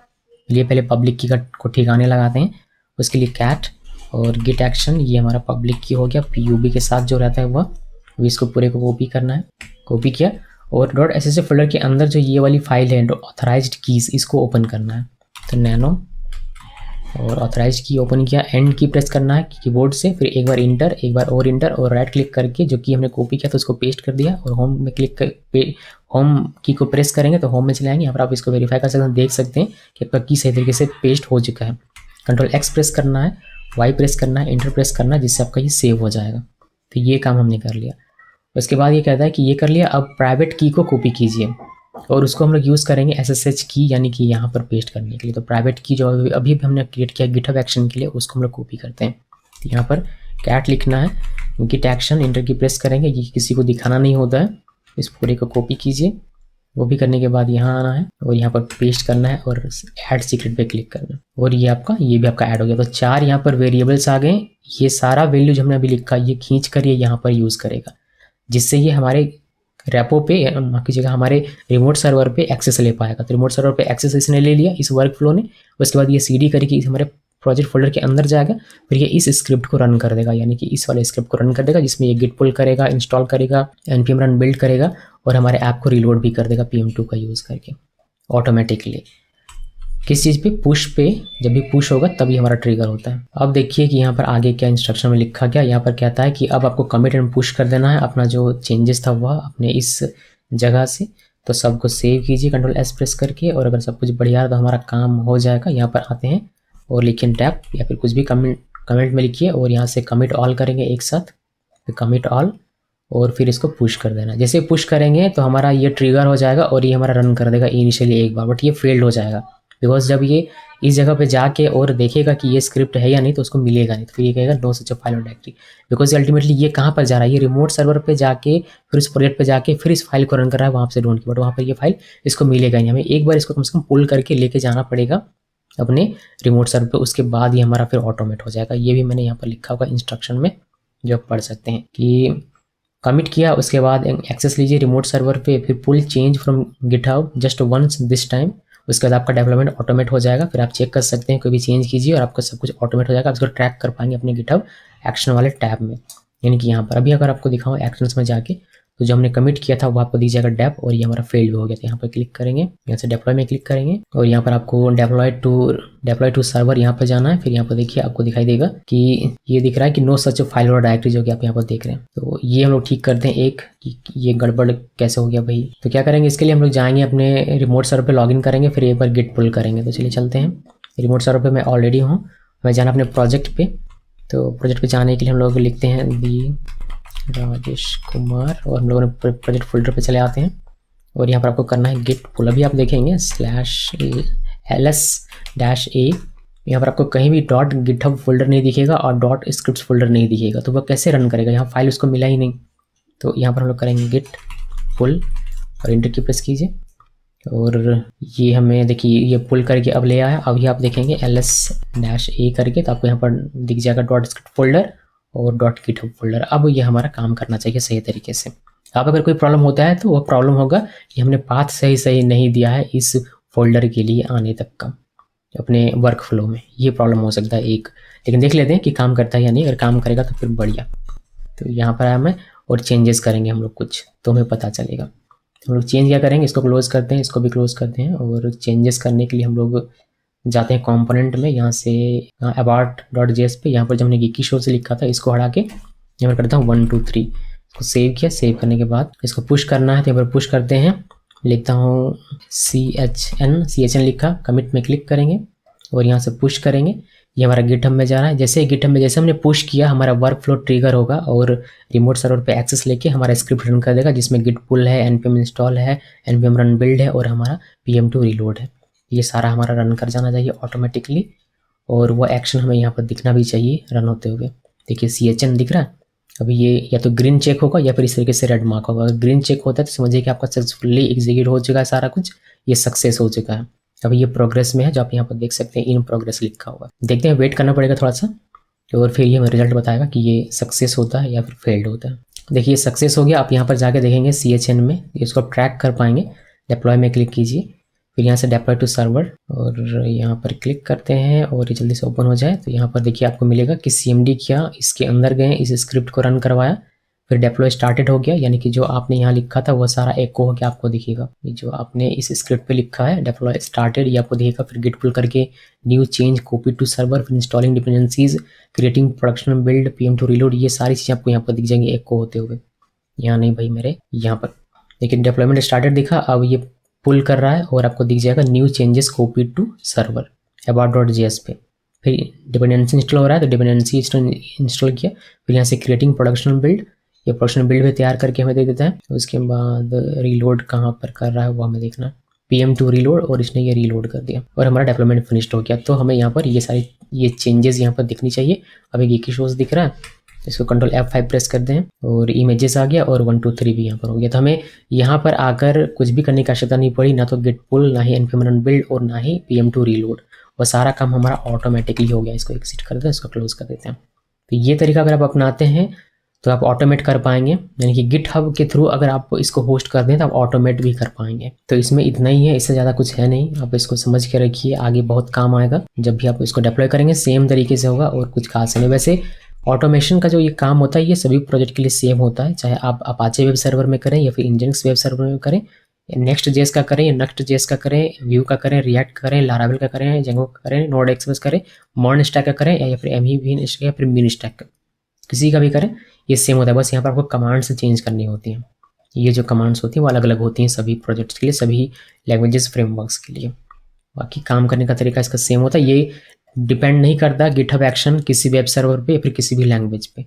लिए पहले पब्लिक की को ठिकाने लगाते हैं। उसके लिए कैट और गिट एक्शन, ये हमारा पब्लिक की हो गया, PUB के साथ जो रहता है वह इसको पूरे को कॉपी करना है। कॉपी किया और .sh फोल्डर के अंदर जो ये वाली फाइल है ऑथराइज्ड कीज, इसको ओपन करना है। तो नैनो और ऑथराइज्ड की ओपन किया, एंड की प्रेस करना है कीबोर्ड से, फिर एक बार इंटर, एक बार और इंटर, और राइट क्लिक करके जो की हमने कॉपी किया तो उसको पेस्ट कर दिया और होम में क्लिक कर होम की को प्रेस करेंगे तो होम में चले आएंगे। यहाँ पर आप इसको वेरीफाई कर सकते हैं, देख सकते हैं कि आपका की सही तरीके से पेस्ट हो चुका है। Ctrl+X प्रेस करना है, Y प्रेस करना है, इंटर प्रेस करना है, जिससे आपका ये सेव हो जाएगा। तो ये काम हमने कर लिया। उसके बाद ये कहता है कि ये कर लिया, अब प्राइवेट की को कॉपी कीजिए और उसको हम लोग यूज़ करेंगे SSH की, यानी कि यहाँ पर पेस्ट करने के लिए। तो प्राइवेट की जो अभी हमने क्रिएट किया गिटहब एक्शन के लिए, उसको हम लोग कॉपी करते हैं। तो यहाँ पर कैट लिखना है, गिट एक्शन, इंटर की प्रेस करेंगे, ये किसी को दिखाना नहीं होता है। इस पूरे को कॉपी कीजिए, वो भी करने के बाद यहाँ आना है और यहाँ पर पेस्ट करना है और ऐड सीक्रेट पे क्लिक करना है और ये भी आपका ऐड हो गया। तो 4 यहाँ पर वेरिएबल्स आ गए। ये सारा वैल्यू जो हमने अभी लिखा ये खींच कर ये यहाँ पर यूज़ करेगा, जिससे ये हमारे रेपो पे, माफ कीजिएगा, हमारे रिमोट सर्वर पे एक्सेस ले पाएगा। तो रिमोट सर्वर पे एक्सेस इसने ले लिया इस वर्क फ्लो ने। उसके बाद ये CD करके इस हमारे प्रोजेक्ट फोल्डर के अंदर जाएगा, फिर ये इस स्क्रिप्ट को रन कर देगा, यानी कि इस वाले स्क्रिप्ट को रन कर देगा, जिसमें ये गिट पुल करेगा, इंस्टॉल करेगा, npm रन बिल्ड करेगा और हमारे ऐप को रिलोड भी कर देगा PM2 का यूज़ करके ऑटोमेटिकली। किस चीज़ पे? पुश पे। जब भी पुश होगा तभी हमारा ट्रिगर होता है। अब देखिए कि यहाँ पर आगे क्या इंस्ट्रक्शन में लिखा गया। यहाँ पर कहता है कि अब आपको कमिट एंड पुश कर देना है अपना जो चेंजेस था वह अपने इस जगह से। तो सबको सेव कीजिए Ctrl+S प्रेस करके, और अगर सब कुछ बढ़िया है तो हमारा काम हो जाएगा। यहाँ पर आते हैं और लिखें टैप या फिर कुछ भी कमेंट में लिखिए और यहाँ से कमिट ऑल करेंगे एक साथ, फिर कमिट ऑल और फिर इसको पुश कर देना। जैसे पुश करेंगे तो हमारा ये ट्रिगर हो जाएगा और ये हमारा रन कर देगा इनिशियली एक बार, बट ये फेल्ड हो जाएगा बिकॉज जब ये इस जगह पे जाके और देखेगा कि ये स्क्रिप्ट है या नहीं तो उसको मिलेगा नहीं, तो फिर ये कहेगा नो सच अ फाइल और डायरेक्टरी। बिकॉज अल्टीमेटली ये कहाँ पर जा रहा है, ये रिमोट सर्वर पे जाके फिर उस प्रोजेक्ट पे जाके फिर इस फाइल को रन कर रहा है वहाँ से ढूंढ के, बट वहाँ पर ये फाइल इसको मिलेगा नहीं। हमें एक बार इसको कम से कम पुल करके लेके जाना पड़ेगा अपने रिमोट सर्वर पे, उसके बाद ये हमारा फिर ऑटोमेट हो जाएगा। ये भी मैंने यहाँ पर लिखा होगा इंस्ट्रक्शन में, जो आप पढ़ सकते हैं कि कमिट किया उसके बाद एक्सेस लीजिए रिमोट सर्वर पे, फिर pull change from GitHub just once this time. उसके बाद आपका डेवलपमेंट ऑटोमेट हो जाएगा। फिर आप चेक कर सकते हैं, कोई भी चेंज कीजिए और आपका सब कुछ ऑटोमेट हो जाएगा। आप इसको ट्रैक कर पाएंगे अपने गिटहब एक्शन वाले टैब में, यानी कि यहाँ पर अभी अगर आपको दिखाऊँ एक्शंस में जाके तो जो हमने कमिट किया था वो आपको दी जाएगा डेप, और ये हमारा फेल्ड हो गया। तो यहाँ पर क्लिक करेंगे, यहाँ से डेप्लॉय में क्लिक करेंगे और यहाँ पर आपको डेप्लॉय टू सर्वर यहाँ पर जाना है। फिर यहाँ पर देखिए आपको दिखाई देगा कि ये दिख रहा है कि नो सच फाइल और डायरेक्टरी, जो कि आप यहाँ पर देख रहे हैं। तो ये हम लोग ठीक करते हैं एक कि ये गड़बड़ कैसे हो गया भाई। तो क्या करेंगे, इसके लिए हम लोग जाएंगे अपने रिमोट सर्वर पर लॉगिन करेंगे, फिर एक बार गिट पुल करेंगे। तो चलिए चलते हैं। रिमोट सर्वर पर मैं ऑलरेडी हूँ, मैं जाना अपने प्रोजेक्ट पे। तो प्रोजेक्ट पे जाने के लिए हम लोग लिखते हैं बी राजेश कुमार और हम लोगों ने प्रोजेक्ट फोल्डर पे चले आते हैं और यहाँ पर आपको करना है गिट पुल। अभी आप देखेंगे /ls-a, यहाँ पर आपको कहीं भी .github फोल्डर नहीं दिखेगा और .scripts फोल्डर नहीं दिखेगा, तो वह कैसे रन करेगा, यहाँ फाइल उसको मिला ही नहीं। तो यहाँ पर हम लोग करेंगे गिट पुल और इंटर की प्रेस कीजिए और ये हमें देखिए ये पुल करके अब ले आया। अभी आप देखेंगे ls-a करके तो आपको यहाँ पर दिख जाएगा .script फोल्डर और .github फोल्डर। अब ये हमारा काम करना चाहिए सही तरीके से। अब अगर कोई प्रॉब्लम होता है तो वह प्रॉब्लम होगा कि हमने पाथ सही नहीं दिया है इस फोल्डर के लिए आने तक का अपने वर्क फ्लो में, ये प्रॉब्लम हो सकता है एक। लेकिन देख लेते हैं कि काम करता है या नहीं, अगर काम करेगा तो फिर बढ़िया। तो यहाँ पर हमें और चेंजेस करेंगे हम लोग कुछ, तो हमें पता चलेगा। हम लोग चेंज क्या करेंगे, इसको क्लोज करते हैं, इसको भी क्लोज करते हैं और चेंजेस करने के लिए हम लोग जाते हैं कंपोनेंट में, यहाँ से about.js पे। यहाँ पर जब हमने geeky show से लिखा था इसको हटा के यहाँ पर करता हूँ 1 2 3, इसको सेव किया। सेव करने के बाद इसको पुश करना है, तो यहाँ पर पुश करते हैं, लिखता हूँ chn लिखा, कमिट में क्लिक करेंगे और यहाँ से पुश करेंगे। ये हमारा गिटहब में जा रहा है। जैसे गिटहब में जैसे हमने पुश किया हमारा वर्क फ्लो ट्रिगर होगा और रिमोट सर्वर पे एक्सेस लेके हमारा स्क्रिप्ट रन कर देगा, जिसमें गिट पुल है, npm इंस्टॉल है, npm रन बिल्ड है और हमारा PM2 रिलोड है। ये सारा हमारा रन कर जाना चाहिए ऑटोमेटिकली और वो एक्शन हमें यहाँ पर दिखना भी चाहिए रन होते हुए। देखिए chn दिख रहा है। अभी ये या तो ग्रीन चेक होगा या फिर इस तरीके से रेड मार्क होगा। अगर ग्रीन चेक होता है तो समझिए कि आपका सक्सेसफुली एग्जीक्यूट हो चुका है सारा कुछ, ये सक्सेस हो चुका है। अभी ये प्रोग्रेस में है, जो आप यहाँ पर देख सकते हैं इन प्रोग्रेस लिखा हुआ। देखते हैं, वेट करना पड़ेगा थोड़ा सा और फिर ये हमें रिजल्ट बताएगा कि ये सक्सेस होता है या फिर फेल्ड होता है। देखिए सक्सेस हो गया। आप यहाँ पर जाके देखेंगे CHN में, इसको आप ट्रैक कर पाएंगे। डिप्लॉय में क्लिक कीजिए, फिर यहाँ से डिप्लॉय टू सर्वर और यहाँ पर क्लिक करते हैं और ये जल्दी से ओपन हो जाए। तो यहाँ पर देखिए आपको मिलेगा कि CMD किया, इसके अंदर गए, इस स्क्रिप्ट को रन करवाया, फिर डिप्लॉय स्टार्टेड हो गया, यानी कि जो आपने यहाँ लिखा था वो सारा एको होकर आपको दिखेगा। ये जो आपने इस स्क्रिप्ट पे लिखा है डिप्लॉय स्टार्टेड, ये आपको दिखेगा। फिर गिट पुल करके new change copy to server, फिर installing dependencies, creating production build, PM to reload, ये सारी चीज़ें आपको यहाँ पर दिख जाएंगी एको होते हुए। यहाँ नहीं भाई मेरे, यहाँ पर लेकिन डिप्लॉयमेंट स्टार्टेड दिखा, अब ये पुल कर रहा है और आपको दिख जाएगा new changes copy to server about.js पे। फिर डिपेंडेंसी इंस्टॉल हो रहा है तो डिपेंडेंसी इंस्टॉल किया, फिर यहाँ से क्रिएटिंग प्रोडक्शन बिल्ड, ये प्रोडक्शन बिल्ड भी तैयार करके हमें दे देता है। उसके बाद रीलोड कहाँ पर कर रहा है वो हमें देखना है, PM टू रीलोड, और इसने ये रीलोड कर दिया और हमारा डेवलपमेंट फिनिश्ड हो गया। तो हमें यहाँ पर ये चेंजेस यहाँ पर दिखनी चाहिए। अब एक ही शोज दिख रहा है, इसको Ctrl F5 प्रेस कर दें और इमेजेस आ गया और 1 2 3 भी यहाँ पर हो गया। तो हमें यहाँ पर आकर कुछ भी करने की आवश्यकता नहीं पड़ी, ना तो गिट पुल, ना ही npm run build और ना ही PM टू रीलोड, वो सारा काम हमारा ऑटोमेटिकली हो गया। इसको एग्जिट कर दें, इसको क्लोज कर देते हैं। तो ये तरीका अगर आप अपनाते हैं तो आप ऑटोमेट कर पाएंगे, यानी कि गिटहब के थ्रू अगर आप इसको होस्ट कर दें तो आप ऑटोमेट भी कर पाएंगे। तो इसमें इतना ही है, इससे ज़्यादा कुछ है नहीं। आप इसको समझ के रखिए, आगे बहुत काम आएगा। जब भी आप इसको डिप्लॉय करेंगे सेम तरीके से होगा और कुछ खास नहीं। वैसे ऑटोमेशन का जो ये काम होता है ये सभी प्रोजेक्ट के लिए सेम होता है, चाहे आप अपाचे वेब सर्वर में करें या फिर Nginx वेब सर्वर में करें, Next.js का करें या Next.js का करें, Vue का करें, React का करें, Laravel का करें, Django का करें, Node.js करें, Modern Stack का करें या फिर MVVM या फिर MinStack का, किसी का भी करें ये सेम होता है। बस यहाँ पर आपको कमांड्स चेंज करनी होती हैं। ये जो कमांड्स होती हैं वो अलग अलग होती हैं सभी प्रोजेक्ट्स के लिए, सभी लैंग्वेजेस फ्रेमवर्क्स के लिए। बाकी काम करने का तरीका इसका सेम होता है। ये डिपेंड नहीं करता गिटहब एक्शन किसी वेब सर्वर पे या फिर किसी भी लैंग्वेज पे,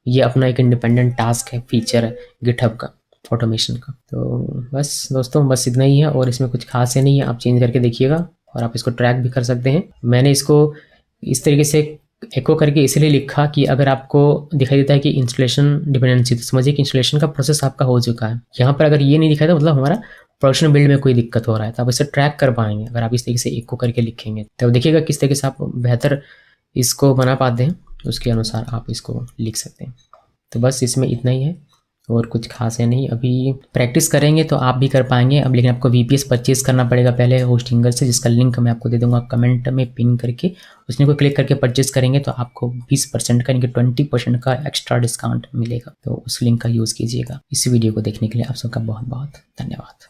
ये अपना एक इंडिपेंडेंट टास्क है, फीचर है गिटहब का, ऑटोमेशन का। तो बस दोस्तों, बस इतना ही है और इसमें कुछ खास है नहीं है। आप चेंज करके देखिएगा और आप इसको ट्रैक भी कर सकते हैं। मैंने इसको इस तरीके से एको करके इसलिए लिखा कि अगर आपको दिखाई देता है कि इंस्टॉलेशन डिपेंडेंसी, तो समझिए कि इंस्टॉलेशन का प्रोसेस आपका हो चुका है। यहाँ पर अगर ये नहीं दिखाई तो मतलब हमारा प्रोडक्शन बिल्ड में कोई दिक्कत हो रहा है, तो आप इसे ट्रैक कर पाएंगे अगर आप इस तरीके से एको करके लिखेंगे। तो देखिएगा किस तरीके से आप बेहतर इसको बना पाते हैं, उसके अनुसार आप इसको लिख सकते हैं। तो बस इसमें इतना ही है और कुछ खास है नहीं। अभी प्रैक्टिस करेंगे तो आप भी कर पाएंगे। अब लेकिन आपको VPS परचेज करना पड़ेगा पहले होस्टिंगर से, जिसका लिंक मैं आपको दे दूंगा कमेंट में पिन करके। उसने को क्लिक करके परचेज करेंगे तो आपको 20% का, यानी कि 20% का एक्स्ट्रा डिस्काउंट मिलेगा। तो उस लिंक का यूज़ कीजिएगा। इस वीडियो को देखने के लिए आप सबका बहुत बहुत धन्यवाद।